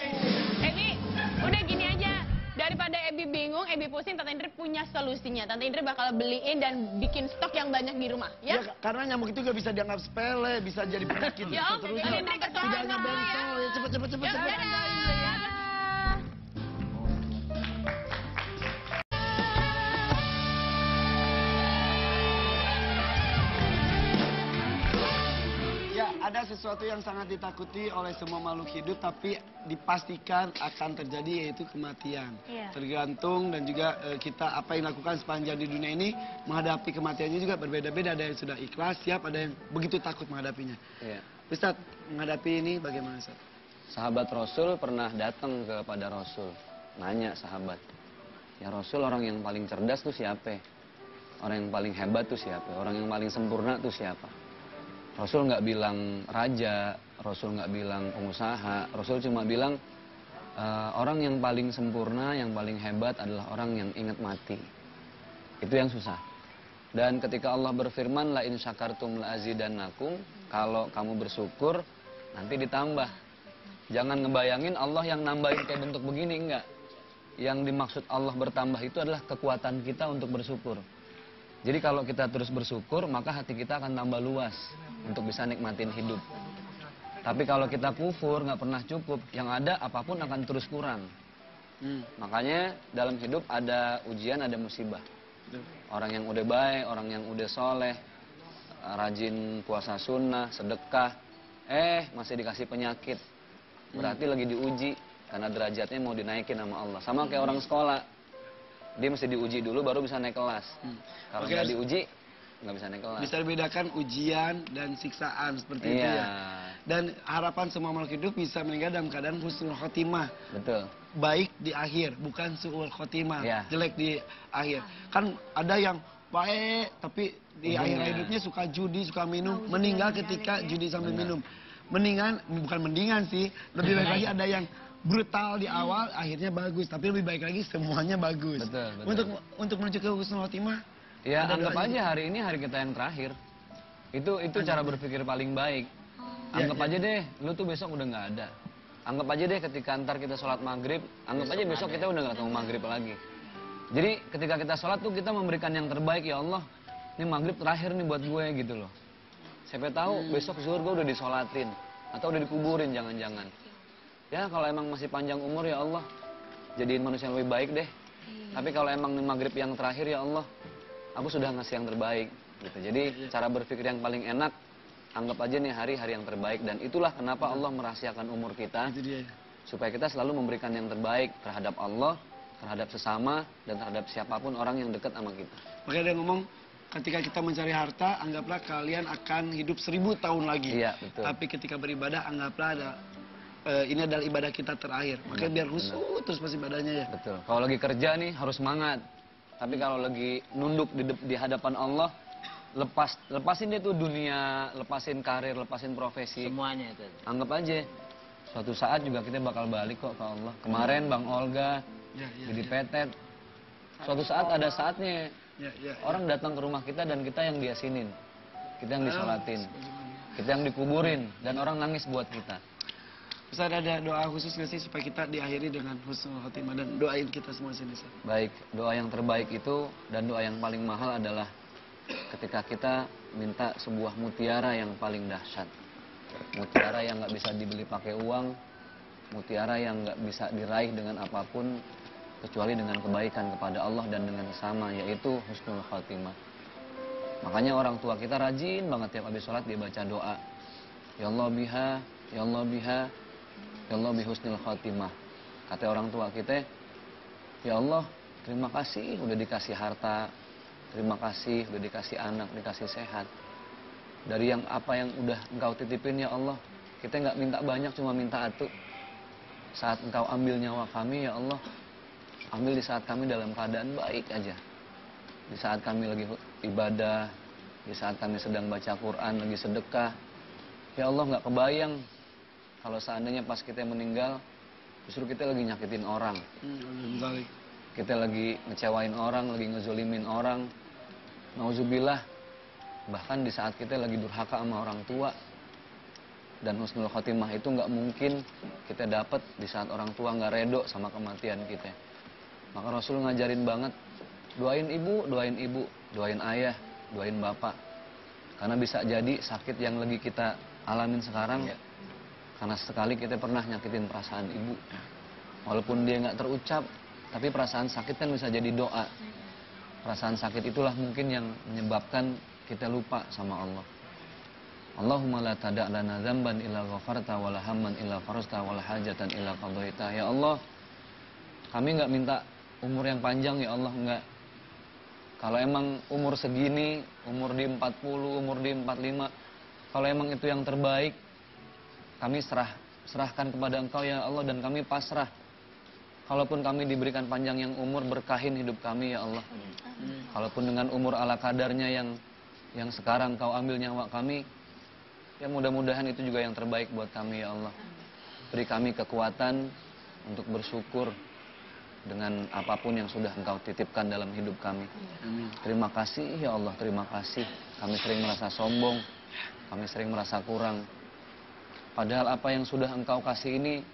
Ebi, udah gini aja. Daripada Ebi bingung, Ebi pusing, Tante Indri punya solusinya. Tante Indri bakal beliin dan bikin stok yang banyak di rumah, ya? Ya, karena nyamuk itu gak bisa dianggap sepele, bisa jadi penyakit. Ya, Om, seterusnya. Tante Indri ke Tidak hanya sana, bentol, ya. Cepet. Ya, dadah. Ya, ada sesuatu yang sangat ditakuti oleh semua makhluk hidup, tapi dipastikan akan terjadi, yaitu kematian. Iya. Tergantung dan juga kita apa yang lakukan sepanjang di dunia ini, menghadapi kematiannya juga berbeda-beda. Ada yang sudah ikhlas, siap, ada yang begitu takut menghadapinya. Iya. Ustaz, menghadapi ini bagaimana, Ustaz? Sahabat Rasul pernah datang kepada Rasul, nanya sahabat, ya Rasul, orang yang paling cerdas tuh siapa? Orang yang paling hebat tuh siapa? Orang yang paling sempurna tuh siapa? Rasul nggak bilang raja, Rasul nggak bilang pengusaha, Rasul cuma bilang orang yang paling sempurna, yang paling hebat adalah orang yang ingat mati. Itu yang susah. Dan ketika Allah berfirman, la in syakartum la azidannakum, kalau kamu bersyukur nanti ditambah. Jangan ngebayangin Allah yang nambahin kayak bentuk begini, enggak. Yang dimaksud Allah bertambah itu adalah kekuatan kita untuk bersyukur. Jadi kalau kita terus bersyukur, maka hati kita akan tambah luas untuk bisa nikmatin hidup. Tapi kalau kita kufur, nggak pernah cukup, yang ada apapun akan terus kurang. Makanya dalam hidup ada ujian, ada musibah. Orang yang udah baik, orang yang udah soleh, rajin puasa sunnah, sedekah, masih dikasih penyakit. Berarti lagi diuji, karena derajatnya mau dinaikin sama Allah. Sama kayak orang sekolah. Dia mesti diuji dulu baru bisa naik kelas. Kalau nggak diuji, nggak bisa naik kelas. Bisa dibedakan ujian dan siksaan seperti itu ya. Dan harapan semua makhluk hidup bisa meninggal dalam keadaan husnul khotimah. Betul. Baik di akhir, bukan su'ul khotimah. Ya. Jelek di akhir. Kan ada yang baik, tapi di akhir hidupnya suka judi, suka minum. Meninggal ketika judi sambil minum. Mendingan, bukan mendingan sih. Lebih baik lagi ada yang brutal di awal, akhirnya bagus. Tapi lebih baik lagi semuanya bagus. Betul. Untuk menuju ke husnul khotimah. Ya ada anggap doanya. aja hari ini hari kita yang terakhir. Itu cara berpikir paling baik. Anggap aja deh, lu tuh besok udah nggak ada. Anggap aja deh ketika ntar kita sholat maghrib, anggap aja besok kita udah nggak ketemu maghrib lagi. Jadi ketika kita sholat tuh kita memberikan yang terbaik, ya Allah. Ini maghrib terakhir nih buat gue gitu loh. Siapa tahu besok zuhur gue udah disolatin atau udah dikuburin, jangan-jangan. Ya kalau emang masih panjang umur, ya Allah, jadiin manusia yang lebih baik deh. Tapi kalau emang maghrib yang terakhir, ya Allah, aku sudah ngasih yang terbaik gitu. Jadi cara berpikir yang paling enak, anggap aja nih hari-hari yang terbaik. Dan itulah kenapa Allah merahasiakan umur kita, Itu dia. supaya kita selalu memberikan yang terbaik terhadap Allah, terhadap sesama, dan terhadap siapapun orang yang dekat sama kita. Makanya dia ngomong, ketika kita mencari harta, anggaplah kalian akan hidup 1000 tahun lagi. Iya, betul. Tapi ketika beribadah, anggaplah ini adalah ibadah kita terakhir. Makanya biar khusyuk terus pas ibadahnya ya. Betul. Kalau lagi kerja nih harus semangat. Tapi kalau lagi nunduk di hadapan Allah, lepasin deh tuh dunia, lepasin karir, lepasin profesi. semuanya itu. Anggap aja suatu saat juga kita bakal balik kok ke Allah. Kemarin Bang Olga jadi petet. Suatu saat ada saatnya orang datang ke rumah kita dan kita yang diasinin, kita yang disolatin, kita yang dikuburin, dan orang nangis buat kita. Ustaz, ada doa khusus nggak sih supaya kita diakhiri dengan husnul khotimah, dan doain kita semua sini, Ustaz. Baik, doa yang terbaik itu dan doa yang paling mahal adalah ketika kita minta sebuah mutiara yang paling dahsyat. Mutiara yang nggak bisa dibeli pakai uang, mutiara yang nggak bisa diraih dengan apapun kecuali dengan kebaikan kepada Allah dan dengan sesama, yaitu husnul khatimah. Makanya orang tua kita rajin banget tiap habis sholat dia baca doa, ya Allah biha, ya Allah biha, ya Allah bi husnul khatimah. Kata orang tua kita, ya Allah terima kasih udah dikasih harta, terima kasih udah dikasih anak, dikasih sehat. Dari yang apa yang udah engkau titipin ya Allah, kita nggak minta banyak, cuma minta atu. Saat engkau ambil nyawa kami ya Allah, ambil di saat kami dalam keadaan baik aja. Di saat kami lagi ibadah, di saat kami sedang baca Quran, lagi sedekah. Ya Allah nggak kebayang kalau seandainya pas kita meninggal, justru kita lagi nyakitin orang. Kita lagi ngecewain orang, lagi ngezolimin orang. Nauzubillah, bahkan di saat kita lagi durhaka sama orang tua. Dan husnul khotimah itu nggak mungkin kita dapat di saat orang tua nggak redo sama kematian kita. Maka Rasul ngajarin banget, doain ibu, doain ayah, doain bapak. Karena bisa jadi sakit yang lagi kita alamin sekarang, karena sekali kita pernah nyakitin perasaan ibu. Walaupun dia nggak terucap, tapi perasaan sakit kan bisa jadi doa. Perasaan sakit itulah mungkin yang menyebabkan kita lupa sama Allah. Allahumma la tada' lana dzamban illa ghafarta wa la hamman illa farajta wa la hajatan illa qadaita. Ya Allah, kami nggak minta umur yang panjang ya Allah, enggak. Kalau emang umur segini, umur di 40, umur di 45, kalau emang itu yang terbaik, kami serahkan kepada Engkau ya Allah, dan kami pasrah. Kalaupun kami diberikan panjang yang umur, berkahin hidup kami ya Allah. Kalaupun dengan umur ala kadarnya yang sekarang Kau ambil nyawa kami, ya mudah-mudahan itu juga yang terbaik buat kami ya Allah. Beri kami kekuatan untuk bersyukur dengan apapun yang sudah Engkau titipkan dalam hidup kami. Terima kasih ya Allah, terima kasih. Kami sering merasa sombong, kami sering merasa kurang. Padahal apa yang sudah Engkau kasih ini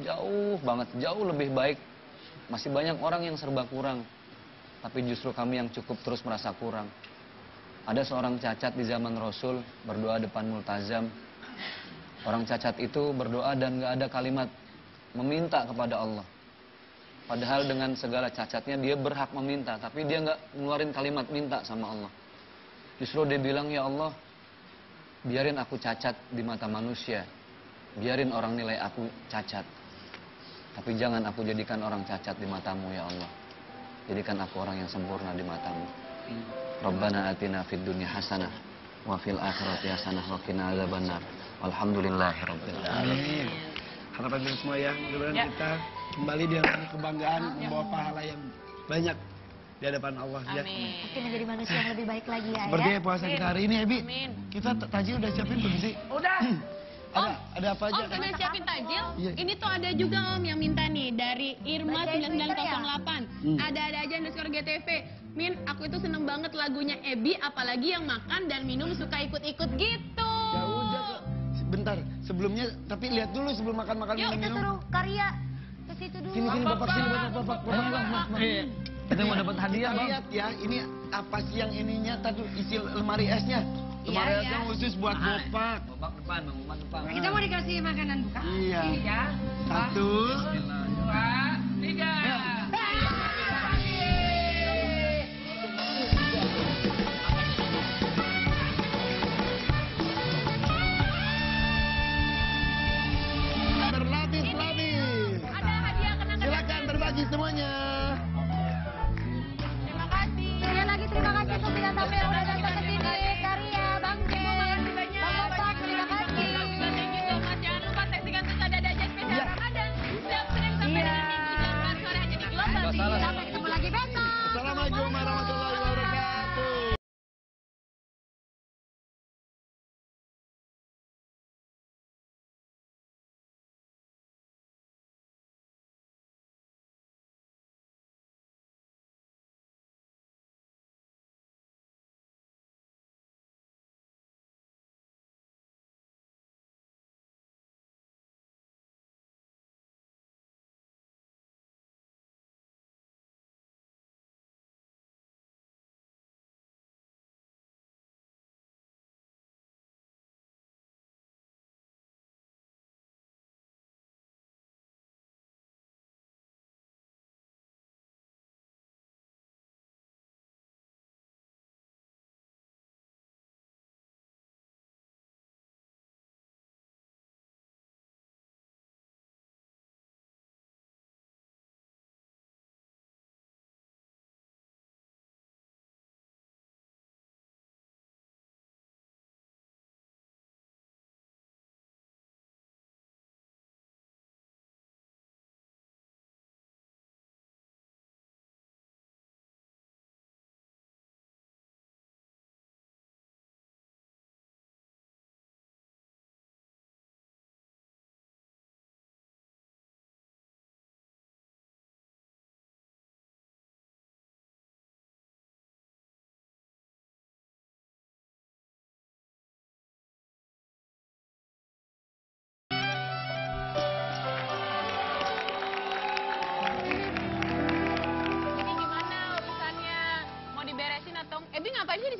jauh banget, jauh lebih baik. Masih banyak orang yang serba kurang, tapi justru kami yang cukup terus merasa kurang. Ada seorang cacat di zaman Rasul berdoa depan multazam. Orang cacat itu berdoa dan gak ada kalimat meminta kepada Allah. Padahal dengan segala cacatnya dia berhak meminta, tapi dia gak ngeluarin kalimat minta sama Allah. Justru dia bilang, ya Allah, biarin aku cacat di mata manusia, biarin orang nilai aku cacat, tapi jangan aku jadikan orang cacat di matamu ya Allah. Jadikan aku orang yang sempurna di matamu. Rabbana atina fid dunya hasanah wa fil akhirati hasanah wa qina adzabannar. Walhamdulillahirabbil alamin. Harapan kita semua ya, mudah-mudahan kita kembali dengan kebanggaan, membawa pahala yang banyak di hadapan Allah ya. Pasti menjadi manusia yang lebih baik lagi ya. Seperti puasa kita hari ini, Ebi. Amin. Kita tajil udah siapin belum sih? Udah. Ada apa aja? Om udah siapin tajil? Iya. Ini tuh ada juga Om yang minta nih dari Irma 9908. Ada aja _GTV. Min, aku itu seneng banget lagunya Ebi, apalagi yang makan dan minum suka ikut-ikut gitu. Ya udah kok. Bentar, sebelumnya tapi lihat dulu sebelum makan-makan Kita minum-minum. suruh Karya ke situ dulu. Sini bapak, sini bapak. Kita mau dapat hadiah, Kita Bang. lihat ya, ini apa sih yang ininya? Tadi isi lemari esnya. Lemari esnya khusus buat bopak. Bobak depan, Bang, bobak depan. Kita mau dikasih makanan buka. Iya. Iya. 1, 2, 3. berlapis-lapis. Ada hadiah kenangan. Silakan berbagi semuanya. Terima kasih. Sekali lagi terima kasih untuk bintang tamu yang udah datang ke sini. Karya, Bang Jen, Bang Opak, terima kasih. Jangan lupa saksikan terus ada spesial Iya. Ramadan. Setiap Senin sampai dengan Minggu jam 4 sore hanya di Global TV. Sampai ketemu lagi besok. Assalamualaikum warahmatullahi wabarakatuh.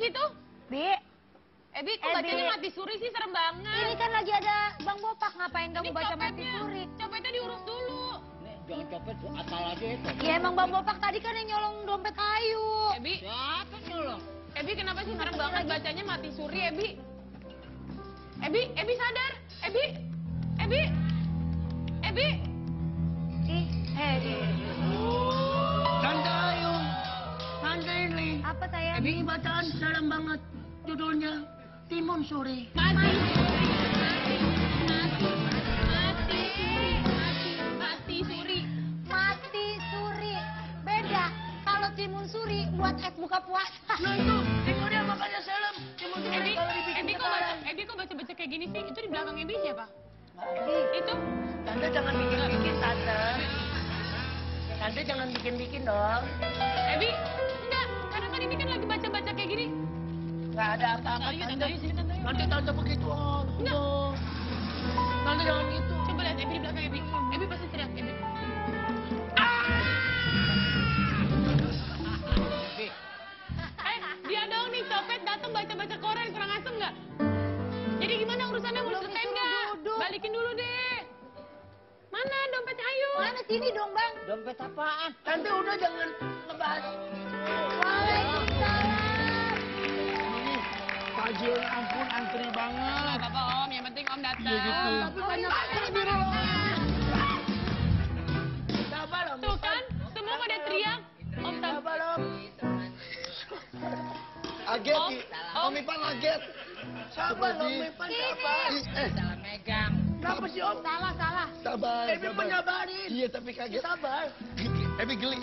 situ? Bi, Ebi, kok bacanya mati suri sih, serem banget. ini kan lagi ada Bang Bopak, ngapain kamu Ini baca mati copetnya. suri? Copetnya diurus dulu. Nih, jangan copet, asal aja itu. Ya emang Bang Bopak tadi kan yang nyolong dompet Ayu. Ebi, Siapa nyolong? Ebi kenapa sih serem banget bacanya mati suri, Ebi? Ebi sadar. Ebi. Ih, Tante Ayu, Tante ini. apa sayang? Ini bacaan serem banget. Judulnya Timun Suri. Mati suri. Mati suri. Beda. Kalau timun suri buat es buka puasa. Nah itu, timunnya makanya serem. Timun suri Ebi, kalau dibikin sekarang. Ebi kok baca kayak gini sih? Itu di belakang Ebi siapa? Ih, Itu. Tante jangan bikin-bikin, Tante. Tante jangan bikin-bikin dong. Ebi, enggak. Karena kan ini kan lagi baca-baca kayak gini. Nggak ada apa-apa, Ayo, Tante. Ayu, sini, Tante. Nanti Tante begitu, Om. Tuh. Tante jangan gitu. Coba lihat Ebi di belakang Ebi. Ebi pasti teriak, Ebi. Dia dong nih copet datang baca-baca koran, kurang asem nggak? Jadi gimana urusannya, mau selesai nggak? Balikin dulu deh. Mana dompetnya Ayu? Mana sini dong Bang? Dompet apaan? Tante udah jangan ngebahas. Waalaikumsalam. Tajil, ampun, antri Nggak banget. apa-apa Om, yang penting Om datang. Tapi banyak antri di rumah. Sabar, Om. Tuh kan, semua pada teriak. Om sabar. Sabar, Om. Aget, Om, Om Ipan aget. Sabar, Om. Ipan, sabar. Salah megang. Kenapa sih, Om? Salah. Sabar, Ebi mau nyabarin. Iya, tapi kaget. Sabar. Ebi geli.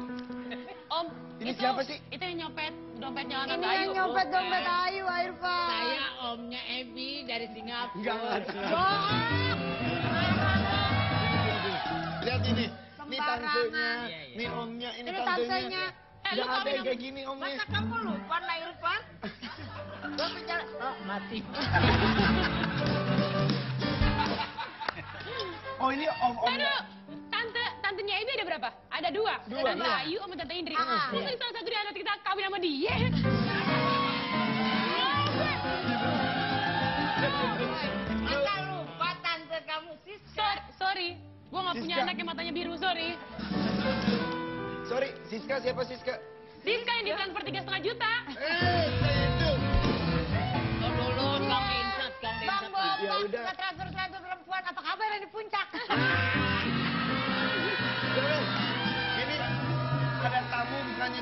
Om, Ini itu- siapa sih? Itu yang nyopet dompetnya Ini anak Ayu. yang nyopet dompet Ayu, Irfan. Saya omnya Ebi dari Singapura. Enggak. Bohong. Lihat ini. Ini Sembarangan. tantenya. Iya, iya. Ini omnya, ini Ini tantenya. tantenya. Lu Nggak ada kawin yang kayak gini omnya. Masa kamu lupa, Nak Irfan? Gua bicara, oh mati. Oh ini omnya. Aduh, tantenya Ebi ada berapa? Ada dua. Tante Ayu sama Tante Indri. Masa salah satu dari anak kita kawin sama dia? Masa lupa tante kamu Siska? Sorry, gua nggak punya Siska. anak yang matanya biru, sorry. Sorry, Siska siapa Siska? Siska yang ditransfer 3,5 juta. Itu. Oh dulu, Kang Insat, Kang Bang Insat. Bopak, Ya udah. suka transfer perempuan. Apa kabar yang di puncak? Jangan. Ini ada tamu bukannya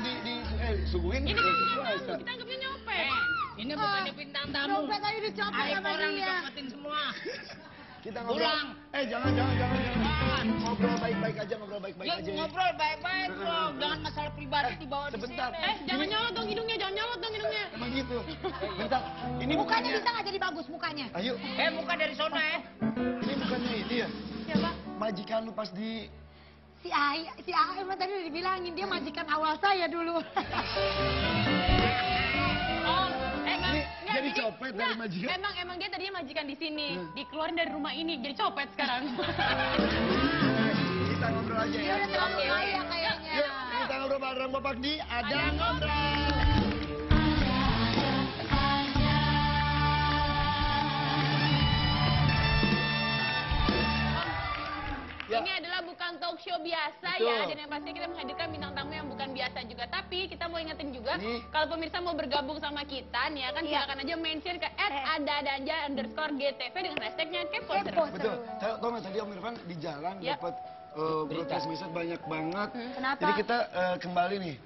suguhin. Ini kan bukan tamu, kita anggapnya nyopet. Ini bukannya bintang tamu. Dompet Ayu dicopet Aib sama orang dia. dicopetin semua. Kita ngobrol. Pulang. Jangan. Ngobrol baik-baik aja, ngobrol baik-baik Ya, aja. ngobrol baik-baik dong. Jangan masalah pribadi dibawa di Sebentar. sini. Jangan nyolot dong hidungnya, jangan nyolot dong hidungnya. Emang gitu. Bentar. Ini Mukanya bukannya. bisa nggak jadi bagus mukanya? Ayo, Bukan dari zona ya. ini bukannya ini ya? Siapa? Majikan lu pas di. Si A emang tadi udah dibilangin dia majikan awal saya dulu. Oh, emang Ini enggak, jadi copet dari majikan? Emang dia tadinya majikan di sini, dikeluarin dari rumah ini jadi copet sekarang. Kita ngobrol aja Dia ya. udah terlalu kaya kayaknya. Yuk, kita ngobrol bareng Bapak di Ada Ngobrol. Ya. Ini adalah bukan talk show biasa Betul. ya, dan yang pasti kita menghadirkan bintang tamu yang bukan biasa juga. Tapi kita mau ingetin juga, Ini- kalau pemirsa mau bergabung sama kita nih ya kan, Iya. silakan aja mention ke @ada_anja_GTV dengan hashtagnya kepo Kepo. seru. Betul. Tahu nggak tadi Om Irfan di jalan Ya. dapat broadcast message banyak banget. Kenapa? Jadi kita kembali nih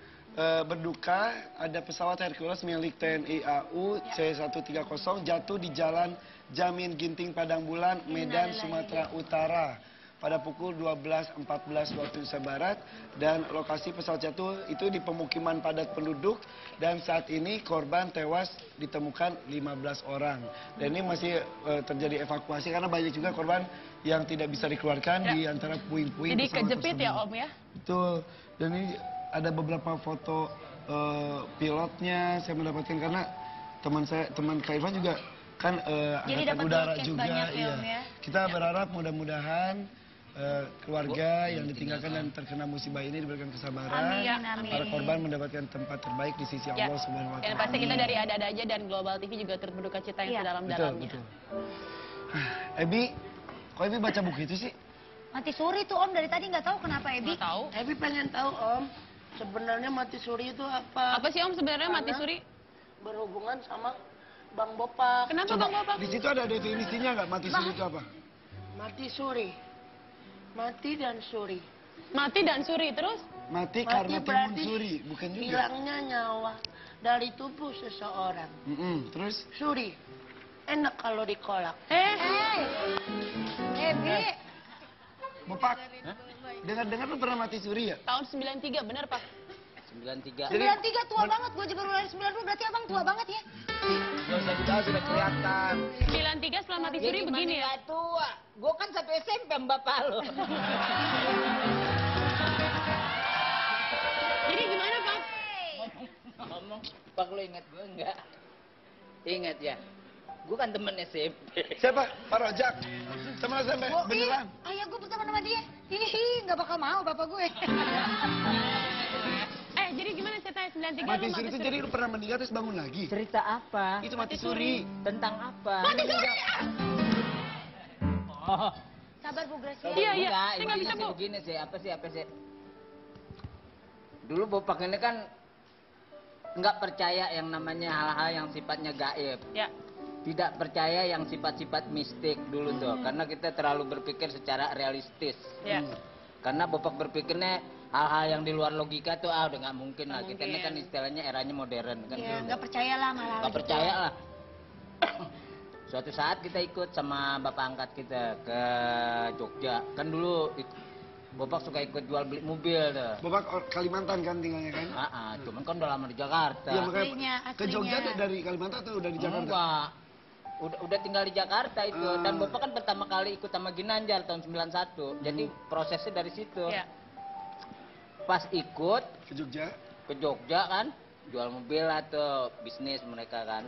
berduka ada pesawat Hercules milik TNI AU C130 jatuh di Jalan Jamin Ginting Padang Bulan, Medan, Sumatera Utara pada pukul 12.14 waktu Indonesia Barat, dan lokasi pesawat jatuh itu di pemukiman padat penduduk, dan saat ini korban tewas ditemukan 15 orang. Dan ini masih terjadi evakuasi karena banyak juga korban yang tidak bisa dikeluarkan di antara puing-puing Jadi pesawat kejepit ya tersebut. Om ya? Betul. Dan ini ada beberapa foto pilotnya saya mendapatkan karena teman Kak Irfan juga kan Jadi angkatan dapat udara broadcast juga. banyak ya, Iya. Om ya? Kita berharap mudah-mudahan keluarga yang ditinggalkan dan terkena musibah ini diberikan kesabaran. Amin, amin. Para korban mendapatkan tempat terbaik di sisi Ya. Allah Subhanahu wa Dan taala. pasti kita dari Ada-Ada Aja dan Global TV juga turut berduka cita yang Iya. Betul, sedalam-dalamnya. betul. Ebi, kok Ebi baca buku itu sih? Mati suri tuh Om dari tadi nggak tahu kenapa Ebi. Nggak tahu. Ebi pengen tahu Om, sebenarnya mati suri itu apa? Apa sih Om sebenarnya mati suri? Berhubungan sama Bang Bopak. Kenapa Bang Bapak? Di situ ada definisinya nggak mati suri itu apa? Mati suri. Mati dan suri. Mati dan suri terus? Mati Mati karena timun berarti suri, bukan juga. hilangnya nyawa dari tubuh seseorang. Terus? Suri. Enak kalau dikolak. Ebi. Bapak, dengar-dengar lu pernah mati suri ya? Tahun 93 bener Pak? 93. 93 tua banget, gue juga baru lahir 92, berarti abang tua banget ya. Gak usah ditahu sudah kelihatan. 93 setelah mati suri begini ya? Gimana tua? Gue kan satu SMP sama bapak lo. Jadi gimana Pak? Ngomong, Pak lo ingat gue enggak? Ingat ya? Gue kan temen SMP. Siapa? Pak Rojak. Teman SMP, beneran. Ayah gue berteman sama dia. Hihi, nggak bakal mau bapak gue. Jadi gimana ceritanya 93 Mati lu suri itu jadi lu pernah meninggal terus bangun lagi? Cerita apa? Itu mati suri. Tentang apa? Mati suri! Oh, Sabar Bu Gracia. Iya, iya. enggak, Saya nggak bisa, intinya sih Bu. begini sih, apa sih? Dulu Bopak ini kan nggak percaya yang namanya hal-hal yang sifatnya gaib. Ya. Tidak percaya yang sifat-sifat mistik dulu tuh, karena kita terlalu berpikir secara realistis. Ya. Karena Bopak berpikirnya hal-hal yang di luar logika tuh udah nggak mungkin lah. Nggak Kita ini kan mungkin. istilahnya eranya modern kan. Iya, nggak percaya lah malah. Nggak percaya lah. Suatu saat kita ikut sama bapak angkat kita ke Jogja. Kan dulu Bopak suka ikut jual beli mobil tuh. Bapak Kalimantan kan tinggalnya kan? Cuman kan udah lama di Jakarta. Iya makanya Aslinya, ke Jogja aslinya. tuh dari Kalimantan atau udah di Jakarta? Enggak. Udah tinggal di Jakarta itu. Ah. Dan Bapak kan pertama kali ikut sama Ginanjar tahun 91. Jadi prosesnya dari situ. Ya. Pas ikut Ke Jogja. ke Jogja kan, jual mobil atau bisnis mereka kan.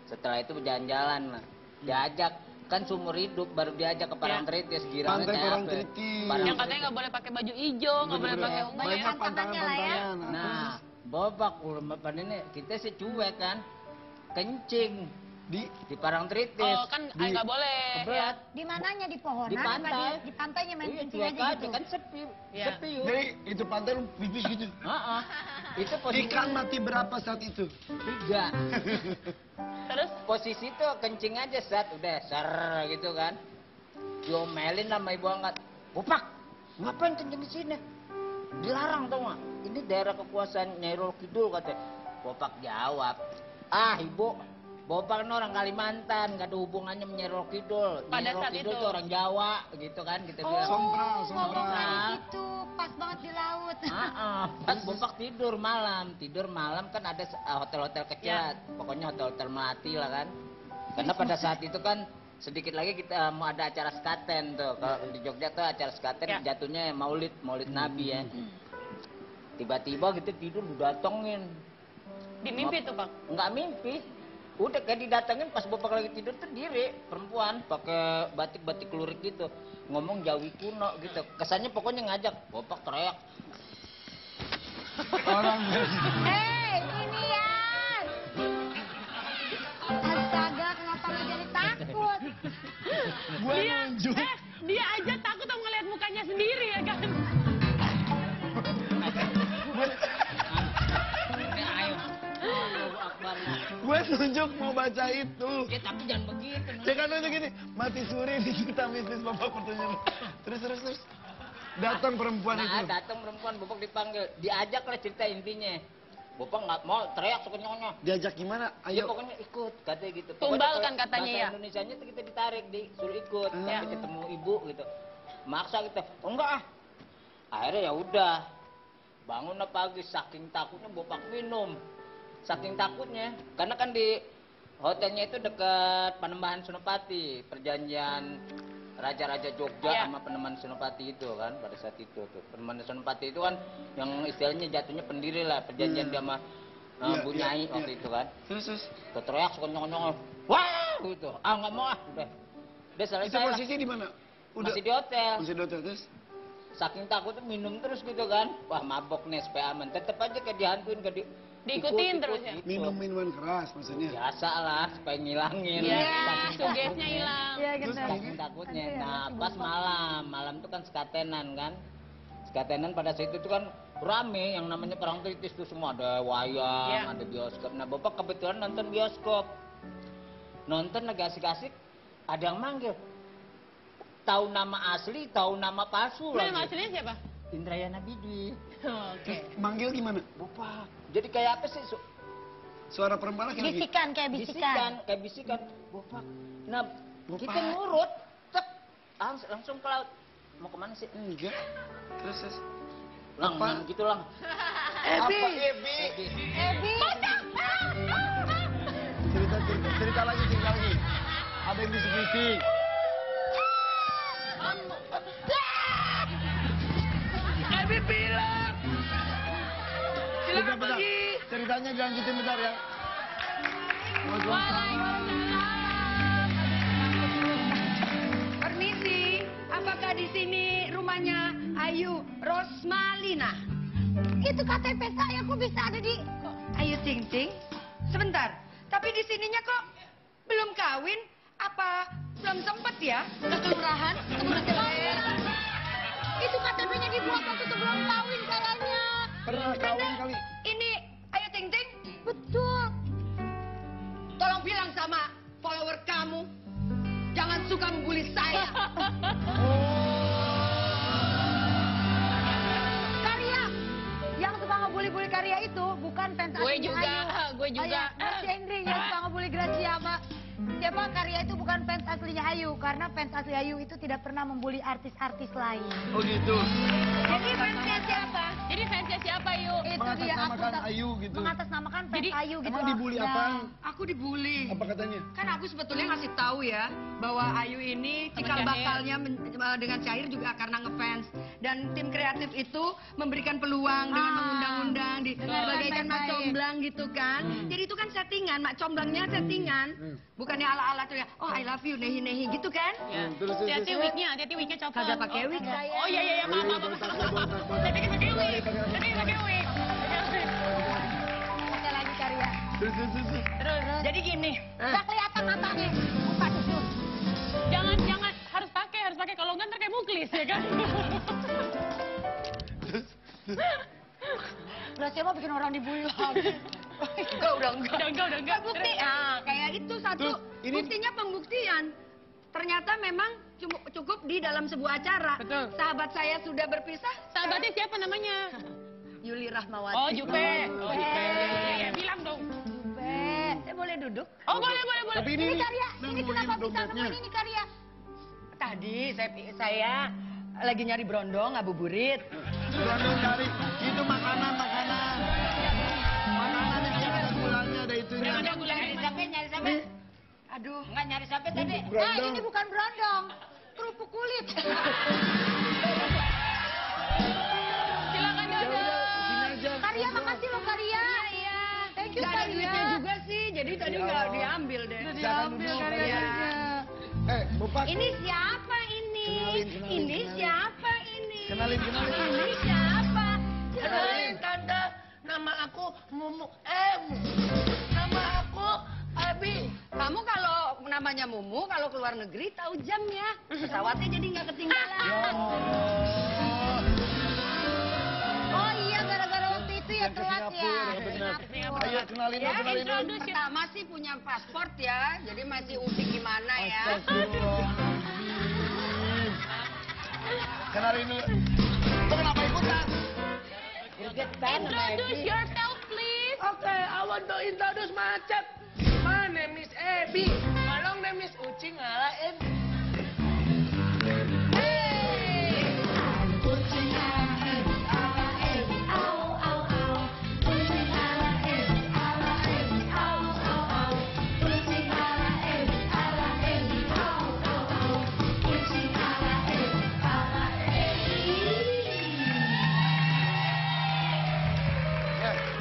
Setelah itu jalan-jalan lah. Diajak kan seumur hidup baru diajak ke Parangtritis girangnya Pantai kayak apa? Parangtritis. Yang katanya nggak boleh pakai baju hijau, nggak boleh pakai ungu Banyak ya. Banyak tantangannya lah ya. pantangan-pantangan. Nah, Bobak ulama ini kita sih cuek kan. Kencing di Parangtritis. Oh kan nggak boleh. Ya. Kebelat. Di mananya di pohonan? Di apa pantai. Di pantainya main Iya, kencing cuek aja aja gitu. kan sepi. Iya. Sepi yuk. Jadi itu pantai lu pipis gitu. Itu posisi Ikan mati berapa saat itu? 3. Terus Posisi tuh kencing aja saat udah ser gitu kan. Diomelin sama ibu angkat. Bopak, ngapain kencing di sini? Dilarang tau gak? Ini daerah kekuasaan Nyairul Kidul katanya. Bopak jawab, ibu, Bopak kan orang Kalimantan, gak ada hubungannya sama Nyairul Kidul. Pada Nyairul saat Kidul itu. tuh orang Jawa gitu kan kita Oh, bilang. Sompral, ngomong sompral. kayak gitu, pas banget di laut. Pas Bopak tidur malam kan ada hotel-hotel kecil Ya. lah. Pokoknya hotel-hotel melati lah kan. Karena pada saat itu kan sedikit lagi kita mau ada acara sekaten tuh. Kalau di Jogja tuh acara sekaten Ya. jatuhnya Maulid Nabi ya. Tiba-tiba kita tidur didatengin. di mimpi tuh Bang. Nggak mimpi. Udah kayak didatengin pas Bopak lagi tidur tuh diri perempuan pakai batik-batik lurik gitu. Ngomong Jawi kuno gitu. Kesannya pokoknya ngajak. Bopak teriak. Orang Ini ya. Astaga, kenapa lu jadi takut? gue nunjuk. Dia aja takut sama ngeliat mukanya sendiri ya kan. Gue nunjuk mau baca itu. Ya tapi jangan begitu. Ya kan itu gini, mati suri di cerita mistis bapak pertanyaan. Terus. Datang perempuan itu. Nah, datang perempuan, Bopak dipanggil. Diajak lah cerita intinya. Bopak nggak mau, teriak sekenyongnya. Diajak gimana? Ya Ayo. pokoknya ikut, katanya gitu. Tumbal Pokoknya kan kalau katanya bahasa ya? Indonesianya tuh kita ditarik, disuruh ikut. Hmm. Tapi ketemu ibu gitu. Maksa kita, oh enggak ah. Akhirnya ya udah. Bangun lah pagi, saking takutnya Bopak minum. Saking takutnya. Karena kan di hotelnya itu dekat Panembahan Senopati. Perjanjian Raja-Raja Jogja Ya. sama Panembahan Senopati itu kan pada saat itu tuh. Panembahan Senopati itu kan yang istilahnya jatuhnya pendiri lah perjanjian dia sama Iya, Bu iya, Nyai iya. waktu itu kan. Terus. Teriak sekenyong-kenyong. Wah gitu. Nggak mau ah. Udah Itu selesai lah. posisi di mana? Udah. Masih di hotel. Masih di hotel terus? Saking takutnya minum terus gitu kan. Wah mabok nih supaya aman. Tetep aja kayak dihantuin, Diikutin terus ya? gitu. Minum minuman keras maksudnya? Biasa lah supaya ngilangin. Iya, Saking sugesnya takutnya. hilang. Iya Terus gitu. Saking takutnya. Nah pas malam tuh kan sekatenan kan. Sekatenan pada saat itu kan rame yang namanya perang kritis tuh semua ada wayang, Iya. ada bioskop. Nah bapak kebetulan nonton bioskop. Nonton lagi asik-asik, ada yang manggil. Tahu nama asli, tahu nama palsu Nama lagi. aslinya siapa? Indrayana Bidi. Oke. Manggil gimana? Bapak. Jadi kayak apa sih? Suara perempuan lagi? Bisikan, kayak bisikan. Kayak bisikan. Bapak. Nah, Bapak. kita nurut. Cek. Langsung ke laut. Mau kemana sih? Enggak. Terus. Lang, Apa? gitu lang. Apa Ebi? Ebi. Cerita lagi. Ada yang bisik-bisik. Ebi bilang. Silakan Bentar. pergi. Ceritanya dilanjutin bentar ya. Permisi, apakah di sini rumahnya Ayu Rosmalina? Itu KTP saya kok bisa ada di... Ayu Ting Ting? Sebentar, tapi di sininya kok belum kawin? Apa belum sempet ya ke kelurahan? Itu KTP-nya dibuat waktu sebelum kawin kayaknya. Pernah kawin kali. Ini Ayu Ting Ting? Betul. Tolong bilang sama follower kamu, jangan suka membuli saya. Karya. Yang suka ngebully-bully Karya itu bukan fans Gue aslinya juga, Ayu. gue juga. Oh, iya. Mas Hendri yang suka ngebully Gracia sama siapa Karya itu bukan fans aslinya Ayu karena fans asli Ayu itu tidak pernah membuli artis-artis lain. Oh gitu. Jadi fansnya siapa? Jadi fansnya siapa yuk? Itu dia Mengatasnamakan Ayu gitu. mengatasnamakan fans Jadi, Ayu gitu. Emang dibully Ya. apaan? Aku dibully. Apa katanya? Kan aku sebetulnya ngasih tahu ya bahwa Ayu ini cikal Syahir. bakalnya dengan Syahir juga karena ngefans, dan tim kreatif itu memberikan peluang dengan mengundang-undang bagaikan Mak baik-baik. Comblang gitu kan. Jadi itu kan settingan, Mak Comblangnya settingan. Bukannya ala-ala tuh ya, oh I love you, nehi-nehi gitu kan. Terus. Hati-hati wignya copot. Kagak pakai wig saya. Oh iya, maaf. Jadi pakai wig. Jadi pakai wig. Oke lagi Karya. Terus. Jadi gini, Nggak kelihatan matanya. Buka dulu. Jangan harus pakai kalau enggak ntar kayak muklis ya kan. Gracia mah bikin orang dibully lagi. udah Udah enggak. Bukti, kayak itu satu. Terus, ini- Buktinya pembuktian. Ternyata memang cukup di dalam sebuah acara. Betul. Sahabat saya sudah berpisah. Sahabatnya siapa namanya? Yuli Rahmawati. Oh, Jupe. Ya, bilang dong. Saya boleh duduk? Oh, boleh. Tapi ini Karya, ini kenapa bisa dompetnya. nemuin ini Karya? Tadi saya lagi nyari brondong, ngabuburit. Brondong cari. Itu makanan. Makanan yang ada gulanya, ada itunya. Nyari sampai. Aduh. Enggak nyari sampai tadi. Brondong. Ini bukan brondong. Kerupuk kulit. Silakan Ya duduk. udah, sini aja. Karya makasih loh Karya. Iya. Thank you Gak ada Karya. duitnya juga sih, jadi tadi nggak diambil deh. Diambil Karya. Bapak. Ini siapa ini? Kenalin. Ini siapa ini? Kenalin. Ini siapa? Kenalin tante, nama aku Mumu. Nama aku Abi. Kamu kalau namanya Mumu, kalau keluar negeri tahu jamnya. Pesawatnya jadi nggak ketinggalan. Oh iya gara-gara waktu itu ya Yang ke telat ya. Singapura, ya benar. Ayo kenalin Ya, dulu. introduce. Pertama sih punya pasport ya, jadi masih uji gimana ya. Astagfirullahaladzim. Kenalin dulu. Lo kenapa ikutan? Introduce yourself, please. Okay, I want to introduce myself. My name is Abby. My long name is Uci Ngala Abby.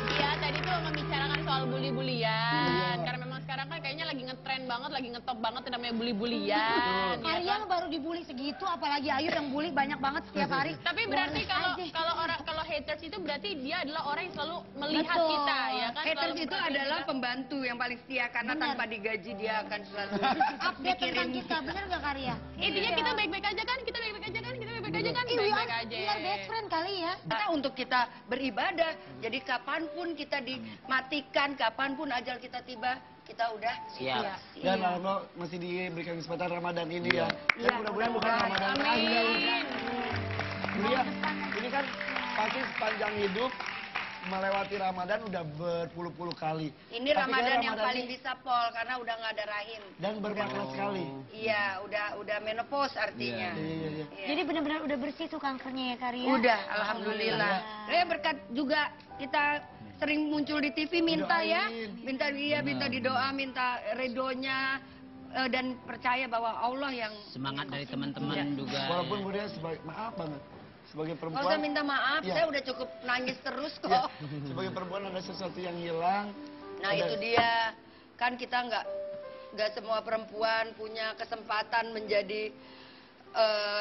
Iya, tadi tuh membicarakan soal bully-bulian. Karena memang sekarang sekarang kan kayaknya lagi ngetren banget, lagi ngetop banget yang namanya bully-bulian. ya Arya kan? baru dibully segitu, apalagi Ayu yang bully banyak banget setiap hari. Tapi berarti Boleh aja. kalau haters itu berarti dia adalah orang yang selalu melihat Betul. kita, ya kan? Haters Selalu itu memperhatiin adalah kita. pembantu yang paling setia karena Benar. tanpa digaji dia akan selalu Update tentang kita, bener gak Karya? Intinya kita baik-baik aja kan? Kita baik-baik aja kan? Kita baik-baik aja kan? Ih, Baik-baik aja. we are best friend kali ya. Kita untuk kita beribadah. Jadi kapanpun kita dimatikan, kapanpun ajal kita tiba, kita udah Siap. Dan alhamdulillah masih diberikan kesempatan Ramadan ini ya. Iya, Dan mudah-mudahan bukan Ramadan terakhir. Bulia, ini kan pasti sepanjang hidup melewati Ramadan udah berpuluh-puluh kali. Ini Tapi Ramadan kan yang paling ini- bisa pol karena udah nggak ada rahim. Dan bermakna sekali. Iya, udah menopause artinya. Iya. Iya. Jadi benar-benar udah bersih tuh kankernya ya Karya? Udah, alhamdulillah. Berkat juga kita sering muncul di TV minta ya, minta didoa, minta redonya dan percaya bahwa Allah yang Semangat dari teman-teman juga. Walaupun Bulia sebagai maaf banget sebagai kalau saya perempuan. minta maaf, Iya. saya udah cukup nangis terus kok. Ya, sebagai perempuan ada sesuatu yang hilang. Nah Ada- itu dia, kan kita nggak semua perempuan punya kesempatan menjadi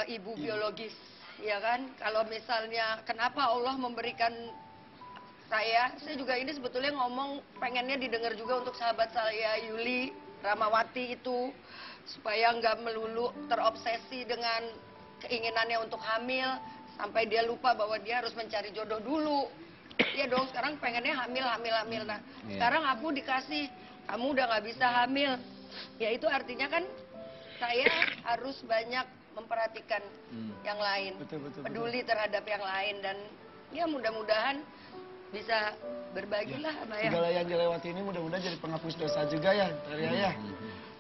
ibu biologis, ya kan? Kalau misalnya kenapa Allah memberikan saya juga ini sebetulnya ngomong pengennya didengar juga untuk sahabat saya Yuli Ramawati itu supaya nggak melulu terobsesi dengan keinginannya untuk hamil sampai dia lupa bahwa dia harus mencari jodoh dulu. Iya dong, sekarang pengennya hamil. Nah, Iya. sekarang aku dikasih, kamu udah nggak bisa hamil. Ya itu artinya kan saya harus banyak memperhatikan yang lain, Betul. peduli terhadap yang lain dan ya mudah-mudahan bisa berbagilah sama yang Segala yang dilewati ini mudah-mudahan jadi penghapus dosa juga ya, Arya ya.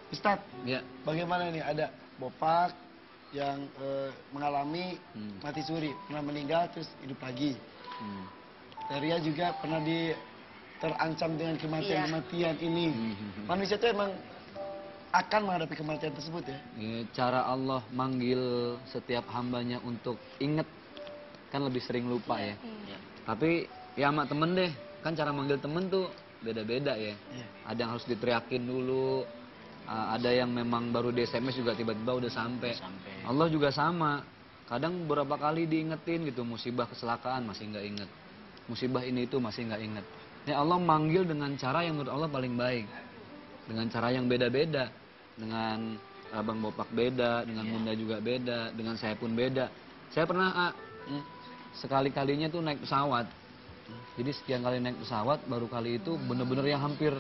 Ustadz, Ya. bagaimana nih ada Bopak yang mengalami mati suri, pernah meninggal terus hidup lagi. Arya juga pernah terancam dengan kematian ini. Manusia itu emang akan menghadapi kematian tersebut ya. Ini cara Allah manggil setiap hambanya untuk inget, kan lebih sering lupa ya. Tapi ya sama temen deh, kan cara manggil temen tuh beda-beda ya. Ada yang harus diteriakin dulu, ada yang memang baru di SMS juga tiba-tiba udah sampai. Allah juga sama, kadang beberapa kali diingetin gitu, musibah kecelakaan masih nggak inget, musibah ini itu masih nggak inget. Ya Allah manggil dengan cara yang menurut Allah paling baik, dengan cara yang beda-beda, dengan Abang Bopak beda, dengan Bunda juga beda, dengan saya pun beda. Saya pernah sekali-kalinya tuh naik pesawat. Jadi sekian kali naik pesawat, baru kali itu bener-bener yang hampir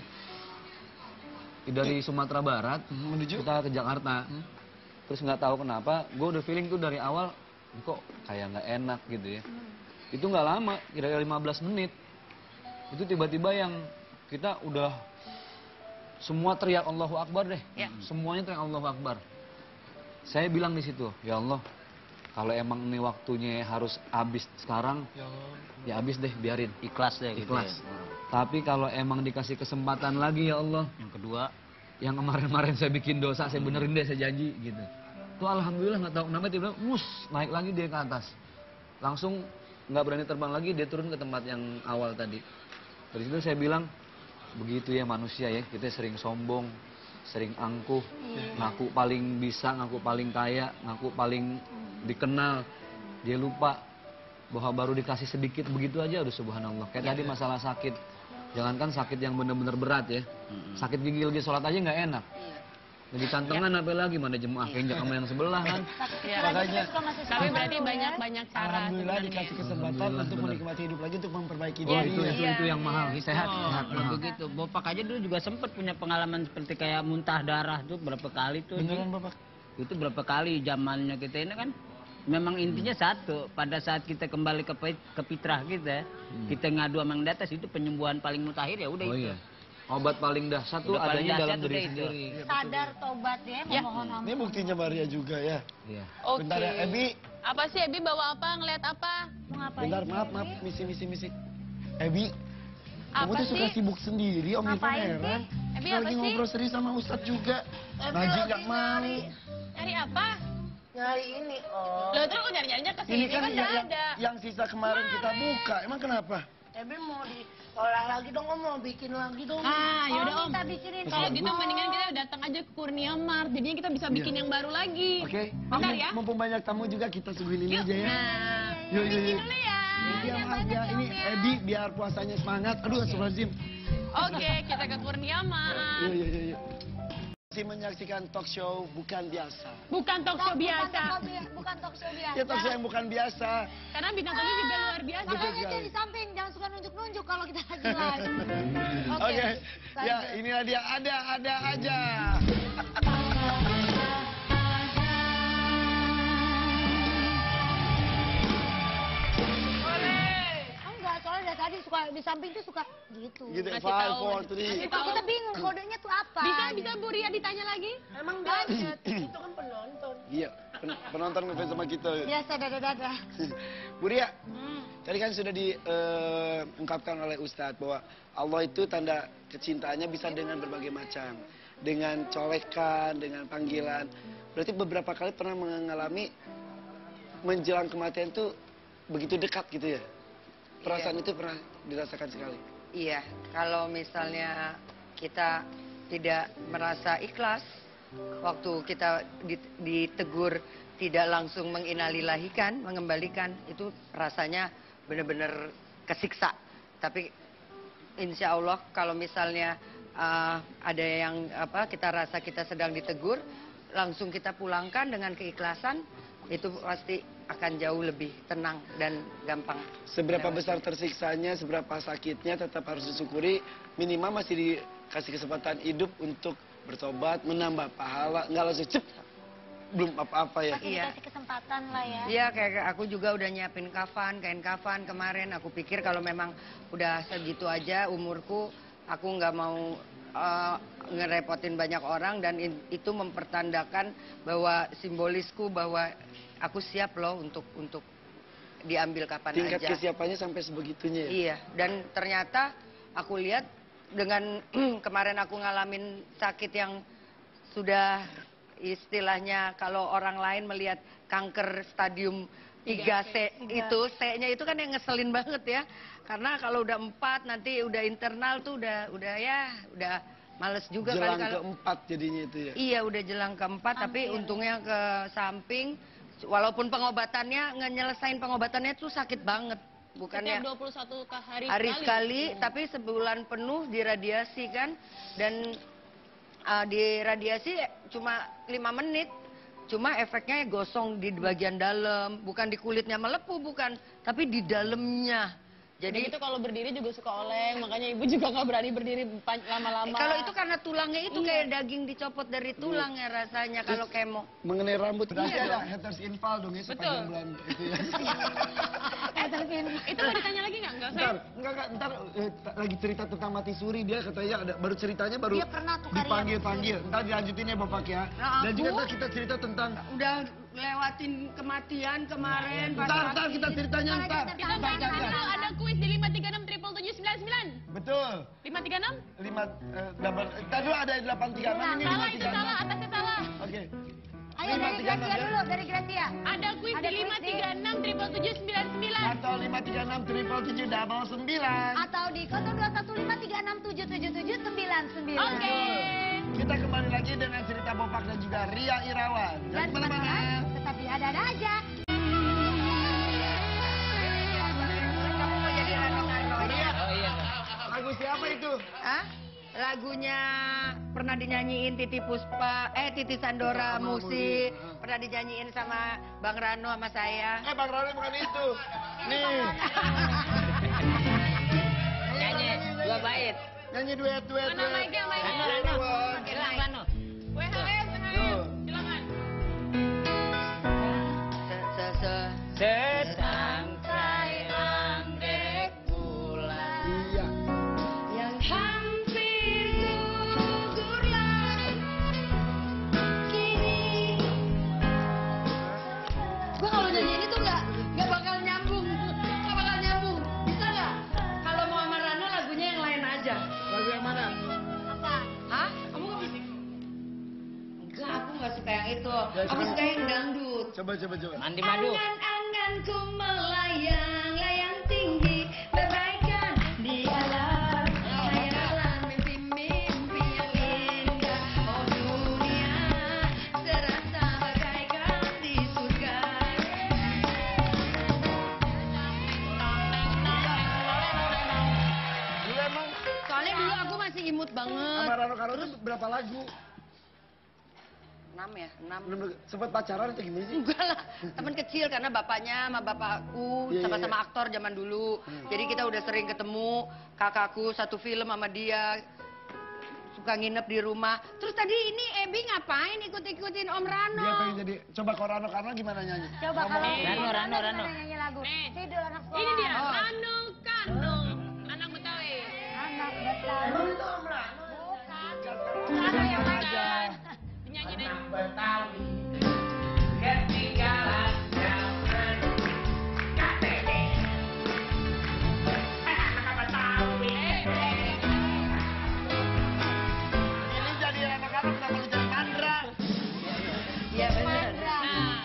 dari Sumatera Barat Menuju? kita ke Jakarta. Terus nggak tahu kenapa, gue udah feeling tuh dari awal kok kayak nggak enak gitu ya. Itu nggak lama, kira-kira 15 menit. Itu tiba-tiba yang kita udah semua teriak Allahu Akbar deh. Semuanya teriak Allahu Akbar. Saya bilang di situ, ya Allah, kalau emang ini waktunya harus habis sekarang, ya habis deh, biarin. Ikhlas deh gitu Ikhlas. ya. Tapi kalau emang dikasih kesempatan lagi ya Allah, Yang kedua, yang kemarin-kemarin saya bikin dosa, saya benerin deh, saya janji gitu. Tuh alhamdulillah nggak tahu kenapa tiba-tiba naik lagi dia ke atas. Langsung nggak berani terbang lagi, dia turun ke tempat yang awal tadi. Dari situ saya bilang, begitu ya manusia ya, kita sering sombong, sering angkuh, ngaku paling bisa, ngaku paling kaya, ngaku paling dikenal. Dia lupa bahwa baru dikasih sedikit begitu aja udah subhanallah. Kayak tadi masalah sakit, jangankan sakit yang benar-benar berat ya, sakit gigi lagi sholat aja nggak enak. Jadi cantengan apa lagi, mana jemaah keinjak sama yang sebelah kan. Makanya Tapi berarti banyak cara alhamdulillah sebenarnya. dikasih kesempatan untuk menikmati hidup lagi, untuk memperbaiki Oh diri. itu yang mahal, sehat, sehat kalau mahal. begitu, Bopak aja dulu juga sempet punya pengalaman seperti kayak muntah darah tuh berapa kali tuh. Beneran Bapak? Itu berapa kali zamannya kita ini kan. Memang intinya satu, pada saat kita kembali ke fitrah kita, kita ngadu sama yang di atas itu penyembuhan paling mutakhir ya udah Oh itu. iya. Obat paling dahsyat tuh Udah paling adanya dalam dahsyat diri udah itu. sendiri. Sadar, tobat ya, memohon ampun. Ini buktinya Maria juga ya. Iya. Oke. Bentar ya, Ebi. Apa sih Ebi bawa apa? Ngeliat apa? Mau ngapain? Bentar, maaf, misi. Ebi, kamu Apa tuh suka sih? sibuk sendiri, Om Irfan Ngapain heran. Ebi, Kita apa lagi sih? ngobrol serius sama Ustadz juga. Ngaji nggak mau. Nyari apa? nyari ini. Oh. Loh terus kok nyari-nyarinya ke Ini sini kan kan nggak ada. yang sisa kemarin kita buka. Emang kenapa? Ebi mau diolah lagi dong, Om. Mau bikin lagi dong. Ah, yaudah Om. Kita bikinin. Kalau gitu mendingan kita datang aja ke Kurnia Mart. Jadinya kita bisa bikin yang baru lagi. Oke. Bentar ya. Mumpung banyak tamu juga kita suguhin ini aja ya. Nah, Yuk, yuk, bikin yuk. dulu ya. Iya Mas ya, ini Ebi biar puasanya semangat. Aduh, astagfirullahaladzim. Oke, kita ke Kurnia Mart. Yuk. Masih menyaksikan talk show bukan biasa. Bukan talk show biasa. Bukan talk show biasa. Ya talk show yang bukan biasa. Karena bintang tamu juga luar biasa. Makanya itu di samping, jangan suka nunjuk-nunjuk kalau kita lagi live. Oke. Ya, inilah dia ada aja. Enggak, soalnya dari tadi suka di samping tuh suka gitu. Gitu, Ngasih 5, tahu, 4, 3. ngasih Itu kita bingung kodenya tuh apa. Bisa Bu Ria ditanya lagi? Emang budget. Itu kan penonton. Iya, penonton ngefans sama kita. Biasa dada-dada. Bu Ria, tadi kan sudah diungkapkan oleh Ustadz bahwa Allah itu tanda kecintaannya bisa dengan berbagai macam. Dengan colekan, dengan panggilan. Berarti beberapa kali pernah mengalami menjelang kematian itu begitu dekat gitu ya? Perasaan itu pernah dirasakan sekali. Iya, kalau misalnya kita tidak merasa ikhlas, waktu kita ditegur tidak langsung menginalilahikan, mengembalikan, itu rasanya benar-benar kesiksa. Tapi insya Allah kalau misalnya ada yang kita rasa kita sedang ditegur, langsung kita pulangkan dengan keikhlasan, itu pasti akan jauh lebih tenang dan gampang. Seberapa besar tersiksanya, seberapa sakitnya tetap harus disyukuri. Minimal masih dikasih kesempatan hidup untuk bertobat, menambah pahala. Nggak langsung cep, belum apa-apa ya. Masih Iya. dikasih kesempatan lah ya. Iya, kayak aku juga udah nyiapin kain kafan kemarin. Aku pikir kalau memang udah segitu aja umurku, aku nggak mau ngerepotin banyak orang, dan itu mempertandakan bahwa simbolisku bahwa aku siap loh untuk diambil kapan Tingkat aja. kesiapannya sampai sebegitunya ya. Iya, dan ternyata aku lihat dengan kemarin aku ngalamin sakit yang sudah istilahnya kalau orang lain melihat kanker stadium 3C itu, C-nya itu kan yang ngeselin banget ya. Karena kalau udah 4 nanti udah internal tuh udah males juga Jelang kan kalau keempat jadinya itu ya. iya udah jelang keempat, tapi untungnya ke samping, walaupun pengobatannya nyelesain pengobatannya tuh sakit banget, bukannya Setiap 21 hari sekali, tapi sebulan penuh diradiasi kan, dan di radiasi cuma 5 menit, cuma efeknya gosong di bagian dalam, bukan di kulitnya melepuh, bukan, tapi di dalamnya. Jadi Jadi itu kalau berdiri juga suka oleng, makanya ibu juga nggak berani berdiri lama-lama. kalau itu karena tulangnya itu kayak daging dicopot dari tulang ya rasanya kalau kemo. Mengenai rambut, berarti ada haters infal dong ya sepanjang bulan itu ya. Itu mau ditanya lagi nggak usah. Ntar lagi cerita tentang Mati Suri, dia katanya ada baru ceritanya baru Dia pernah tuh karya dipanggil. Ntar dilanjutin ya Bapak ya. Nah, Dan juga aku- ntar kita cerita tentang Udah lewatin kematian kemarin. ntar kita ceritanya ntar. Kita main dulu, ada kuis di 5367799. Betul. 536? 5 tadi dulu ada 836 ini Salah, itu 536. salah, atasnya salah. Oke. Ayo dari Gracia dulu, dari Gracia. Ada kuis Ada di kuis di- 5367799. Atau 536777799. Atau di 021567777799. Oke. Kita kembali lagi dengan cerita Bopak dan juga Ria Irawan. Dan Jangan kemana-mana. tetap di ada-ada aja. Kamu mau jadi Rano Karno ya? Oh iya. Lagu siapa itu? Hah? Lagunya pernah dinyanyiin Titi Sandora musik, pernah dinyanyiin sama Bang Rano sama saya. Bang Roni bukan itu. Nih. Nyanyi 2 bait. Nyanyi duet. Mana mic-nya, mic-nya? Hilang Rano. WHS, silakan. Sesangkai anggrek bulan Iya. yang hampir gugurlah kini. Gue kalau nyanyi ini tuh nggak bakal nyambung, bisa nggak? Kalau mau sama Rano lagunya yang lain aja. Lagu yang mana? Hah? Kamu nggak bisa? Enggak, aku nggak suka yang itu. Ya, Aku coba. suka yang dangdut. Coba. Mandi madu. Angan-anganku melayang-layang tinggi, bagaikan imut banget. Sama Rano Karno tuh berapa lagu? 6 ya, 6. Belum sempat pacaran atau gimana sih? Enggak lah, teman kecil karena bapaknya sama bapakku Iya, sama-sama iya. aktor zaman dulu. Jadi kita udah sering ketemu, kakakku satu film sama dia. Suka nginep di rumah. Terus tadi ini Ebi ngapain ikut-ikutin Om Rano? Dia pengen jadi, coba kalau Rano Karno gimana nyanyi? Coba kalau Rano. gimana nyanyi lagu. Nih. Tidur anak sekolah. Ini dia, Rano Karno, anak Betawi. Anak Betawi. Bukan. Rano yang aja. Penyanyi deh. Betawi ketinggalan zaman KTP. Anak Betawi. Ini jadi Rano Karno kenapa lu jadi Mandra? Iya benar. Nah,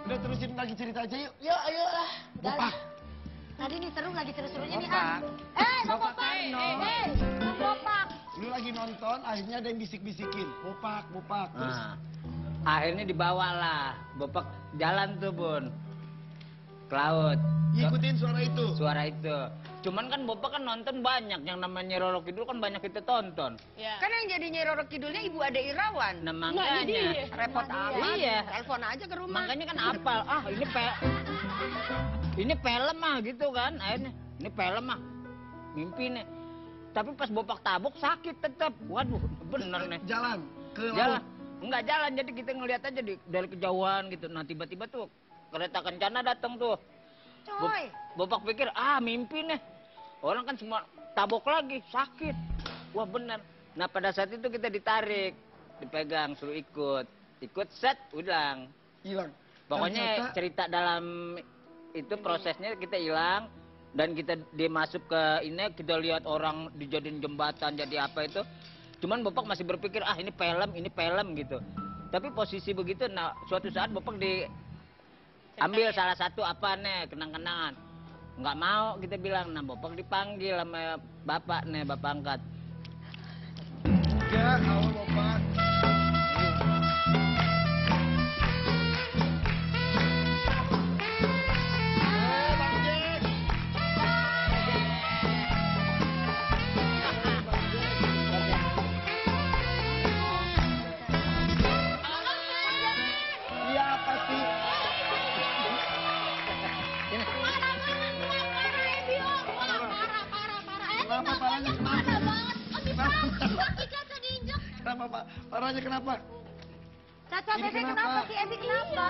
Udah terusin lagi cerita aja yuk. Yuk, ayo lah. Bopak. Tadi nih seru lagi seru-serunya nih. Bopak. Bang Bopak. Bang Bopak. Lu lagi nonton, akhirnya ada yang bisik-bisikin. Bopak, bopak. Terus Nah, akhirnya dibawa lah, Bopak jalan tuh Bun, ke laut. ngikutin suara itu. Suara itu. Cuman kan Bopak kan nonton banyak, yang namanya Roro Kidul kan banyak kita tonton. ya. Kan yang jadi Nyai Roro Kidulnya Ibu Ade Irawan. Nah Nggak, makanya, jadi Repot amat. Iya. Telepon aja ke rumah. makanya kan apal. Ah ini film ah gitu kan. Akhirnya ini film ah, mimpi nih. Tapi pas Bopak tabuk sakit tetap. Waduh, bener nih. Jalan ke Jalan. laut. Enggak jalan, jadi kita ngeliat aja dari kejauhan gitu. Nah tiba-tiba tuh kereta kencana datang tuh. Coy. Bopak pikir, mimpi nih. Orang kan semua tabok lagi, sakit. Wah bener. Nah pada saat itu kita ditarik, dipegang, suruh ikut. Ikut set, ulang. Hilang. Pokoknya Ternyata- cerita dalam itu prosesnya kita hilang. Dan kita dia masuk ke ini, kita lihat orang dijadiin jembatan, jadi apa itu. Cuman Bopak masih berpikir, ini film gitu. Tapi posisi begitu, nah suatu saat Bopak diambil salah satu apa nih, kenang-kenangan. Nggak mau kita bilang, nah Bopak dipanggil sama bapak nih, bapak angkat. Enggak, awal bopak. Bang Jack. Iya pasti. Kenapa parahnya? Kenapa pak? Parahnya kenapa? Caca, Ini Bebe kenapa? kenapa sih? Ebi kenapa?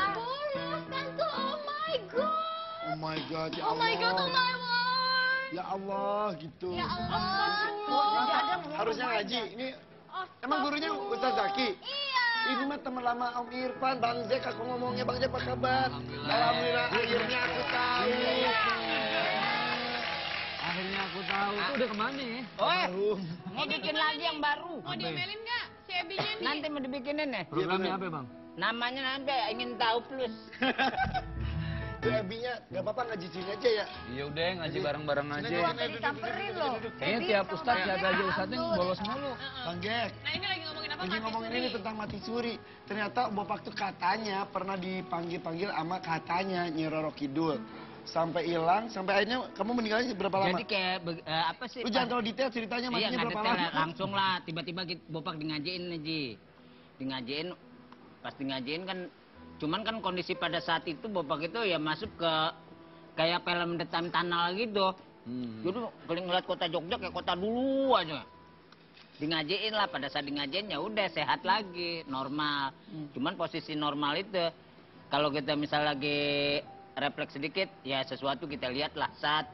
Oh my god, ya Oh my god, oh Allah. my word. Ya Allah, gitu. Ya Allah. Harusnya ngaji. Ini emang gurunya Ustaz Zaki? Iya. Ini mah teman lama Om Irfan, Bang Jack, aku ngomongnya Bang Jack apa kabar? Alhamdulillah, akhirnya aku tahu. Akhirnya aku tahu. Itu udah kemana ya? Almarhum. Mau bikin lagi yang baru. Mau diomelin nggak si Ebinya nih? Nanti mau dibikinin nih. Programnya apa bang? Namanya nanti ingin tahu plus. Tuh Ebinya, gak apa-apa ngaji sini aja ya. Iya udah ngaji bareng-bareng aja. Disamperin loh. Kayaknya tiap ustadz tiap aja ustadznya bolos mulu. Bang Jack. Nah ini lagi ngomongin apa? Lagi Mati ngomongin suri. ini tentang mati suri. Ternyata Bopak tuh katanya pernah dipanggil-panggil sama katanya Nyi Roro Kidul. Sampai hilang, sampai akhirnya kamu meninggalnya berapa lama? Jadi kayak apa sih? Lu jangan terlalu detail ceritanya Iya matinya nggak berapa detail lama? lah, langsung lah. Tiba-tiba Bopak ngajiin nih Ji. Ngajiin, pas ngajiin kan, cuman kan kondisi pada saat itu Bopak itu ya masuk ke kayak film The Time Tunnel gitu. Jadi kalau ngeliat kota Jogja kayak kota dulu aja. Ngajiin lah, pada saat ngajiin ya udah sehat lagi, normal. Cuman posisi normal itu, kalau kita misal lagi refleks sedikit, ya sesuatu kita lihat lah, sat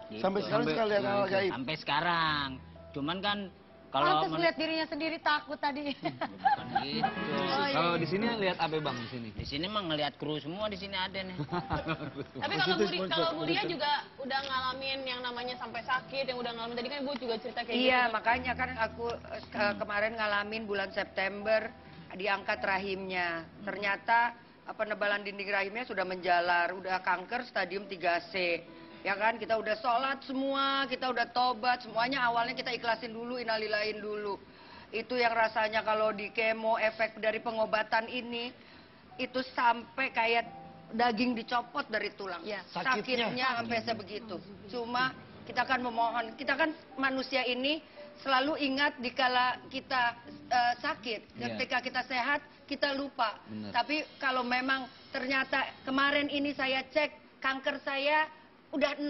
gitu. Sampai sekarang suka lihat hal gaib. Sampai sekarang. Cuman kan kalau Pantes lihat dirinya sendiri takut tadi. bukan gitu. Kalau di sini lihat apa bang di sini? Di sini mah ngelihat kru semua di sini ada nih. Tapi kalau Buria juga udah ngalamin yang namanya sampai sakit, yang udah ngalamin tadi kan gue juga cerita kayak Iya, gitu. makanya kan aku kemarin ngalamin bulan September diangkat rahimnya. Ternyata penebalan dinding rahimnya sudah menjalar, udah kanker stadium 3C. Ya kan, kita udah sholat semua, kita udah tobat, semuanya awalnya kita ikhlasin dulu, innalillahin dulu. Itu yang rasanya kalau di kemo, efek dari pengobatan ini, itu sampai kayak daging dicopot dari tulang. Iya. Sakitnya. Sakitnya sampai sebegitu. Cuma kita akan memohon. Kita kan manusia ini selalu ingat dikala kita sakit. Iya. Ketika kita sehat, kita lupa. Benar. Tapi kalau memang ternyata kemarin ini saya cek, kanker saya udah 0.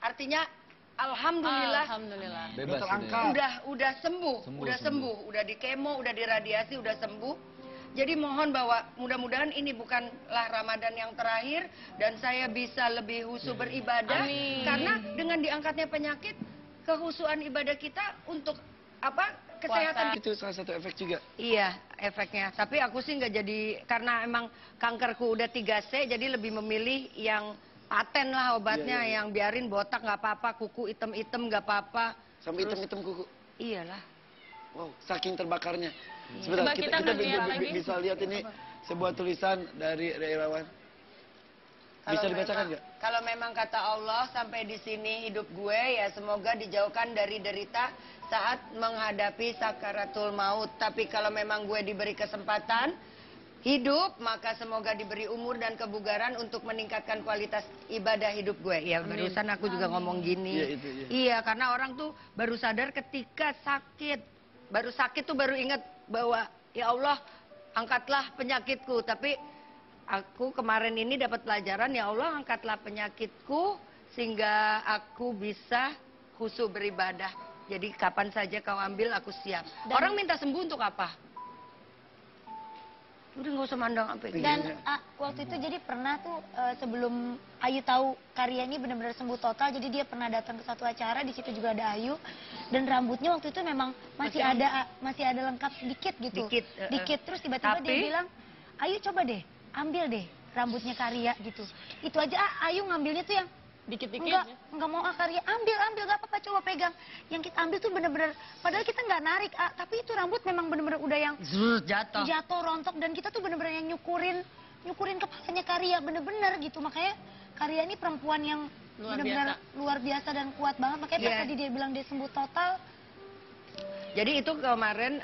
Artinya alhamdulillah Alhamdulillah. Bebas terangkat. udah sembuh, Sembuh, udah sembuh, udah di kemo, udah di radiasi, udah sembuh. Jadi mohon bahwa mudah-mudahan ini bukanlah Ramadan yang terakhir dan saya bisa lebih husu beribadah. Amin. Karena dengan diangkatnya penyakit, kehusuan ibadah kita untuk apa? Kesehatan. Itu salah satu efek juga. Iya, efeknya. Tapi aku sih nggak jadi, karena emang kankerku udah 3C, jadi lebih memilih yang paten lah obatnya, Iya. yang biarin botak nggak apa-apa, kuku item-item nggak apa-apa. Sampai hitam-hitam kuku. Iyalah. Wow, saking terbakarnya. Coba Sebentar, kita lihat lagi. bisa lihat ini sebuah tulisan dari relawan. Bisa dibacakan nggak? Kalau memang kata Allah sampai di sini hidup gue ya semoga dijauhkan dari derita saat menghadapi sakaratul maut. Tapi kalau memang gue diberi kesempatan hidup maka semoga diberi umur dan kebugaran untuk meningkatkan kualitas ibadah hidup gue. Ya barusan aku juga ngomong gini. Iya, itu, iya. Iya, karena orang tuh baru sadar ketika sakit. Baru sakit tuh baru ingat bahwa ya Allah angkatlah penyakitku. Tapi aku kemarin ini dapat pelajaran, ya Allah angkatlah penyakitku sehingga aku bisa khusyuk beribadah. Jadi kapan saja kau ambil aku siap. Orang minta sembuh untuk apa? Udah nggak usah mandang apa itu. Dan waktu itu jadi pernah tuh sebelum Ayu tahu Karya ini benar-benar sembuh total, jadi dia pernah datang ke satu acara, di situ juga ada Ayu, dan rambutnya waktu itu memang masih ada lengkap sedikit gitu. Dikit, Terus tiba-tiba dia Tapi- bilang, Ayu coba deh ambil deh rambutnya Karya gitu. Itu aja Ayu ngambilnya tuh yang Dikit-dikit. enggak mau Karya, ambil gak apa-apa, coba pegang. Yang kita ambil tuh bener-bener, padahal kita nggak narik, tapi itu rambut memang bener-bener udah yang Zzzz, jatuh. jatuh rontok, dan kita tuh bener-bener yang nyukurin kepalanya Karya, bener-bener gitu. Makanya Karya ini perempuan yang Luar bener-bener luar biasa dan kuat banget. Makanya pas Iya. tadi dia bilang dia sembuh total, Jadi itu kemarin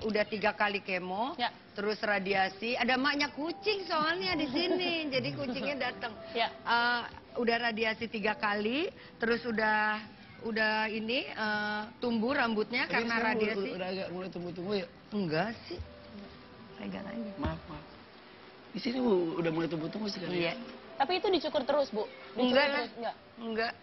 udah 3 kali kemo, Ya. terus radiasi. Ada emaknya kucing soalnya di sini, jadi kucingnya datang. Ya. Udah radiasi 3 kali, terus udah ini tumbuh rambutnya Tapi karena sekarang radiasi. udah agak mulai tumbuh-tumbuh ya. Enggak sih, pegang aja. Maaf. Di sini udah mulai tumbuh-tumbuh sekarang. Iya, Tapi itu dicukur terus, Bu? Dicukur enggak lah, terus, enggak? enggak.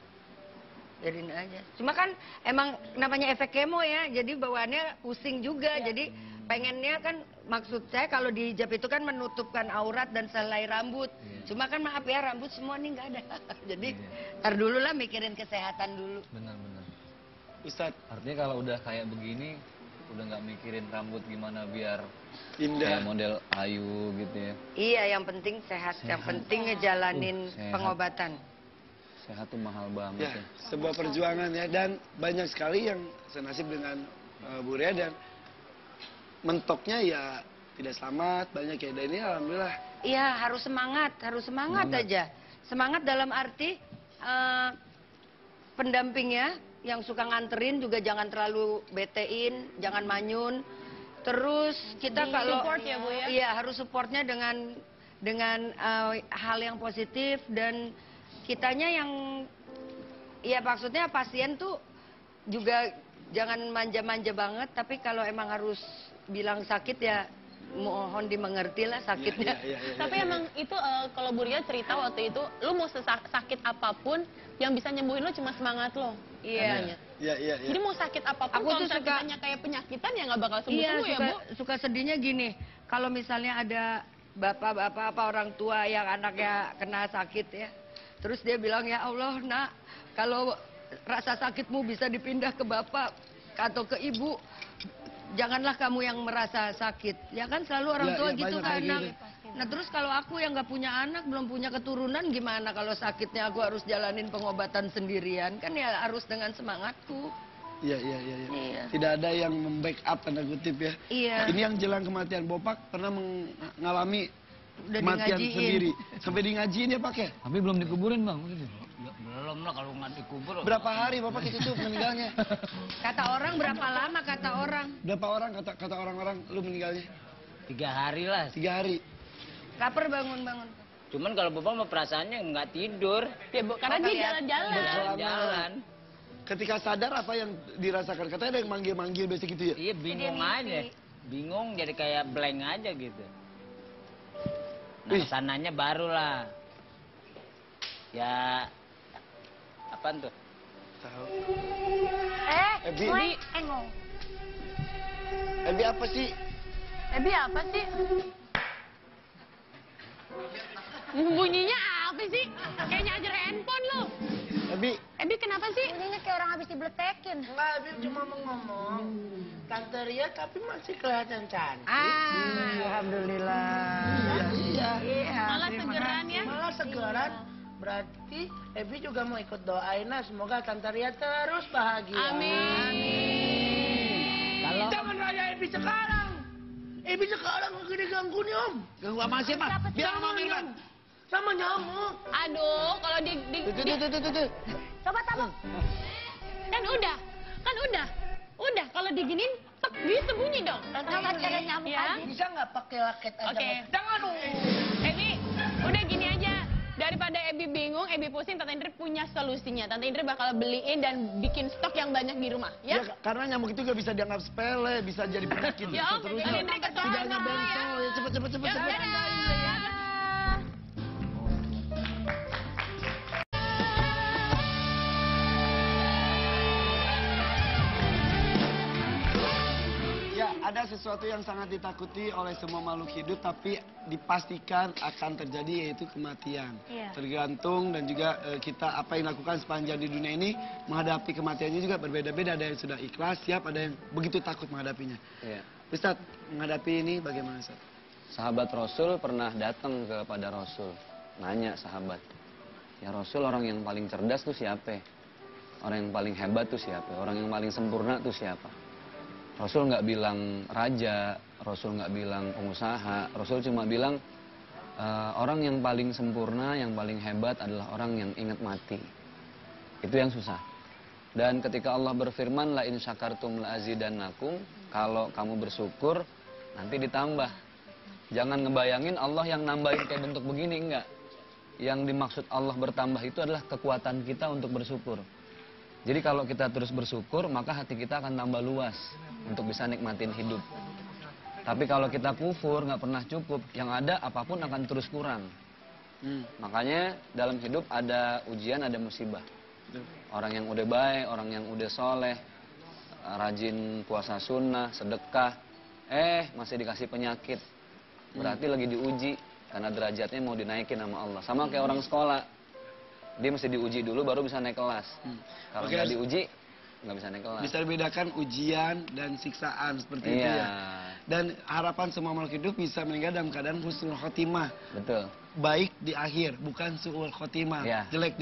Jadiin aja. Cuma kan emang namanya efek kemo ya, jadi bawaannya pusing juga. Jadi pengennya kan maksud saya kalau dihijab itu kan menutupkan aurat dan selai rambut. Cuma kan maaf ya rambut semua nih nggak ada. Jadi ntar dulu lah mikirin kesehatan dulu. Benar-benar. Ustadz, Artinya kalau udah kayak begini, udah nggak mikirin rambut gimana biar indah. kayak model Ayu gitu ya. Iya, yang penting sehat. Yang penting ngejalanin Sehat. pengobatan. Sehat tuh mahal banget Ya, ya. sebuah perjuangan ya, dan banyak sekali yang senasib dengan Bu Ria, dan mentoknya ya tidak selamat, banyak ya. Dan ini alhamdulillah. Iya, harus semangat aja. Semangat dalam arti pendampingnya yang suka nganterin juga jangan terlalu betein, jangan manyun. Terus kita kalau support ya, Bu, ya? Iya, harus supportnya dengan hal yang positif, dan kitanya yang ya maksudnya pasien tuh juga jangan manja-manja banget, tapi kalau emang harus bilang sakit ya mohon dimengerti lah sakitnya. Iya. Tapi emang itu kalau Bu Ria cerita waktu itu, lu mau sakit apapun, yang bisa nyembuhin lu cuma semangat lo. Iya. Iya. Jadi mau sakit apapun, Aku kalau tuh suka- sakitnya kayak penyakitan ya nggak bakal Iya, sembuh-sembuh ya, Bu. suka sedihnya gini. Kalau misalnya ada bapak-bapak apa orang tua yang anaknya kena sakit ya. Terus dia bilang, ya Allah nak, kalau rasa sakitmu bisa dipindah ke bapak atau ke ibu, janganlah kamu yang merasa sakit. Ya kan selalu orang Ya, tua ya, gitu banyak ke kayak anak. gitu. Nah terus kalau aku yang nggak punya anak, belum punya keturunan, gimana kalau sakitnya aku harus jalanin pengobatan sendirian? Kan ya harus dengan semangatku. Iya. Iya. Tidak ada yang membackup tanda kutip ya. Iya. Ini yang jelang kematian Bopak pernah mengalami Udah kematian dingajiin. sendiri. Sampai dingajiin ya Pak ya? Tapi belum dikuburin bang. Belum lah kalau nggak dikubur. Berapa hari Bapak itu tuh meninggalnya? Kata orang berapa lama kata orang? Berapa orang kata orang-orang lu meninggalnya? 3 hari lah. 3 hari. Lapar bangun-bangun. Cuman kalau Bapak mah perasaannya nggak tidur. Ya, Bu, karena dia jalan-jalan. Jalan-jalan. ketika sadar apa yang dirasakan? Katanya ada yang manggil-manggil biasa gitu ya? Iya bingung aja. Bingung jadi kayak blank aja gitu. Nah Ih. sananya barulah. Ya apaan tuh? Tahu. Ebi. Engong. Ebi apa sih? Ebi apa sih? Bunyinya apa sih? Kayak nyajar handphone lo. Ebi, Ebi kenapa sih? Bunyinya kayak orang habis dibletekin. Enggak, Bib cuma mau ngomong. Tante Ria tapi masih kelihatan cantik. Alhamdulillah. Iya. Malah terima segeran kasih. ya? Malah segeran. Berarti Ebi juga mau ikut doain nah semoga Tante Ria terus bahagia. Amin. Kalau Jangan raya Ebi sekarang. Ebi sekarang lagi diganggu nih Om. ganggu sama siapa? Biar sama Mirwan. Sama nyamuk. Aduh, kalau Tuh. Coba tabok. kan udah kalau diginin tek gitu bunyi dong. Coba cara nyamuk Ya. aja. Bisa nggak pakai laket aja? Oke. Jangan dong. Ebi, udah gini aja. Daripada Ebi bingung, Ebi pusing, Tante Indri punya solusinya. Tante Indri bakal beliin dan bikin stok yang banyak di rumah, ya? Ya, karena nyamuk itu gak bisa dianggap sepele, bisa jadi penyakit. Ya, oke. Terus Tante Indri ke tidak sana hanya dulu ya. bentol, ya cepet. Yuk, dadah. Ya, ada sesuatu yang sangat ditakuti oleh semua makhluk hidup, tapi dipastikan akan terjadi, yaitu kematian. Iya. Tergantung dan juga kita apa yang lakukan sepanjang di dunia ini, menghadapi kematiannya juga berbeda-beda. Ada yang sudah ikhlas, siap, ada yang begitu takut menghadapinya. Iya. Ustaz, menghadapi ini bagaimana, Ustaz? Sahabat Rasul pernah datang kepada Rasul, nanya sahabat, ya Rasul, orang yang paling cerdas tuh siapa? Orang yang paling hebat tuh siapa? Orang yang paling sempurna tuh siapa? Rasul nggak bilang raja, Rasul nggak bilang pengusaha, Rasul cuma bilang orang yang paling sempurna, yang paling hebat adalah orang yang ingat mati. Itu yang susah. Dan ketika Allah berfirman, la in syakartum la azidannakum, kalau kamu bersyukur nanti ditambah. Jangan ngebayangin Allah yang nambahin kayak bentuk begini, enggak. Yang dimaksud Allah bertambah itu adalah kekuatan kita untuk bersyukur. Jadi kalau kita terus bersyukur, maka hati kita akan tambah luas untuk bisa nikmatin hidup. Tapi kalau kita kufur, nggak pernah cukup, yang ada apapun akan terus kurang. Makanya dalam hidup ada ujian, ada musibah. Orang yang udah baik, orang yang udah soleh, rajin puasa sunnah, sedekah, masih dikasih penyakit. Berarti lagi diuji, karena derajatnya mau dinaikin sama Allah. Sama kayak orang sekolah. Dia mesti diuji dulu baru bisa naik kelas. Kalau Oke, nggak diuji, nggak bisa naik kelas. Bisa dibedakan ujian dan siksaan seperti itu Iya, ya. Dan harapan semua makhluk hidup bisa meninggal dalam keadaan husnul khotimah. betul. Baik di akhir, bukan su'ul khotimah. Iya. Jelek di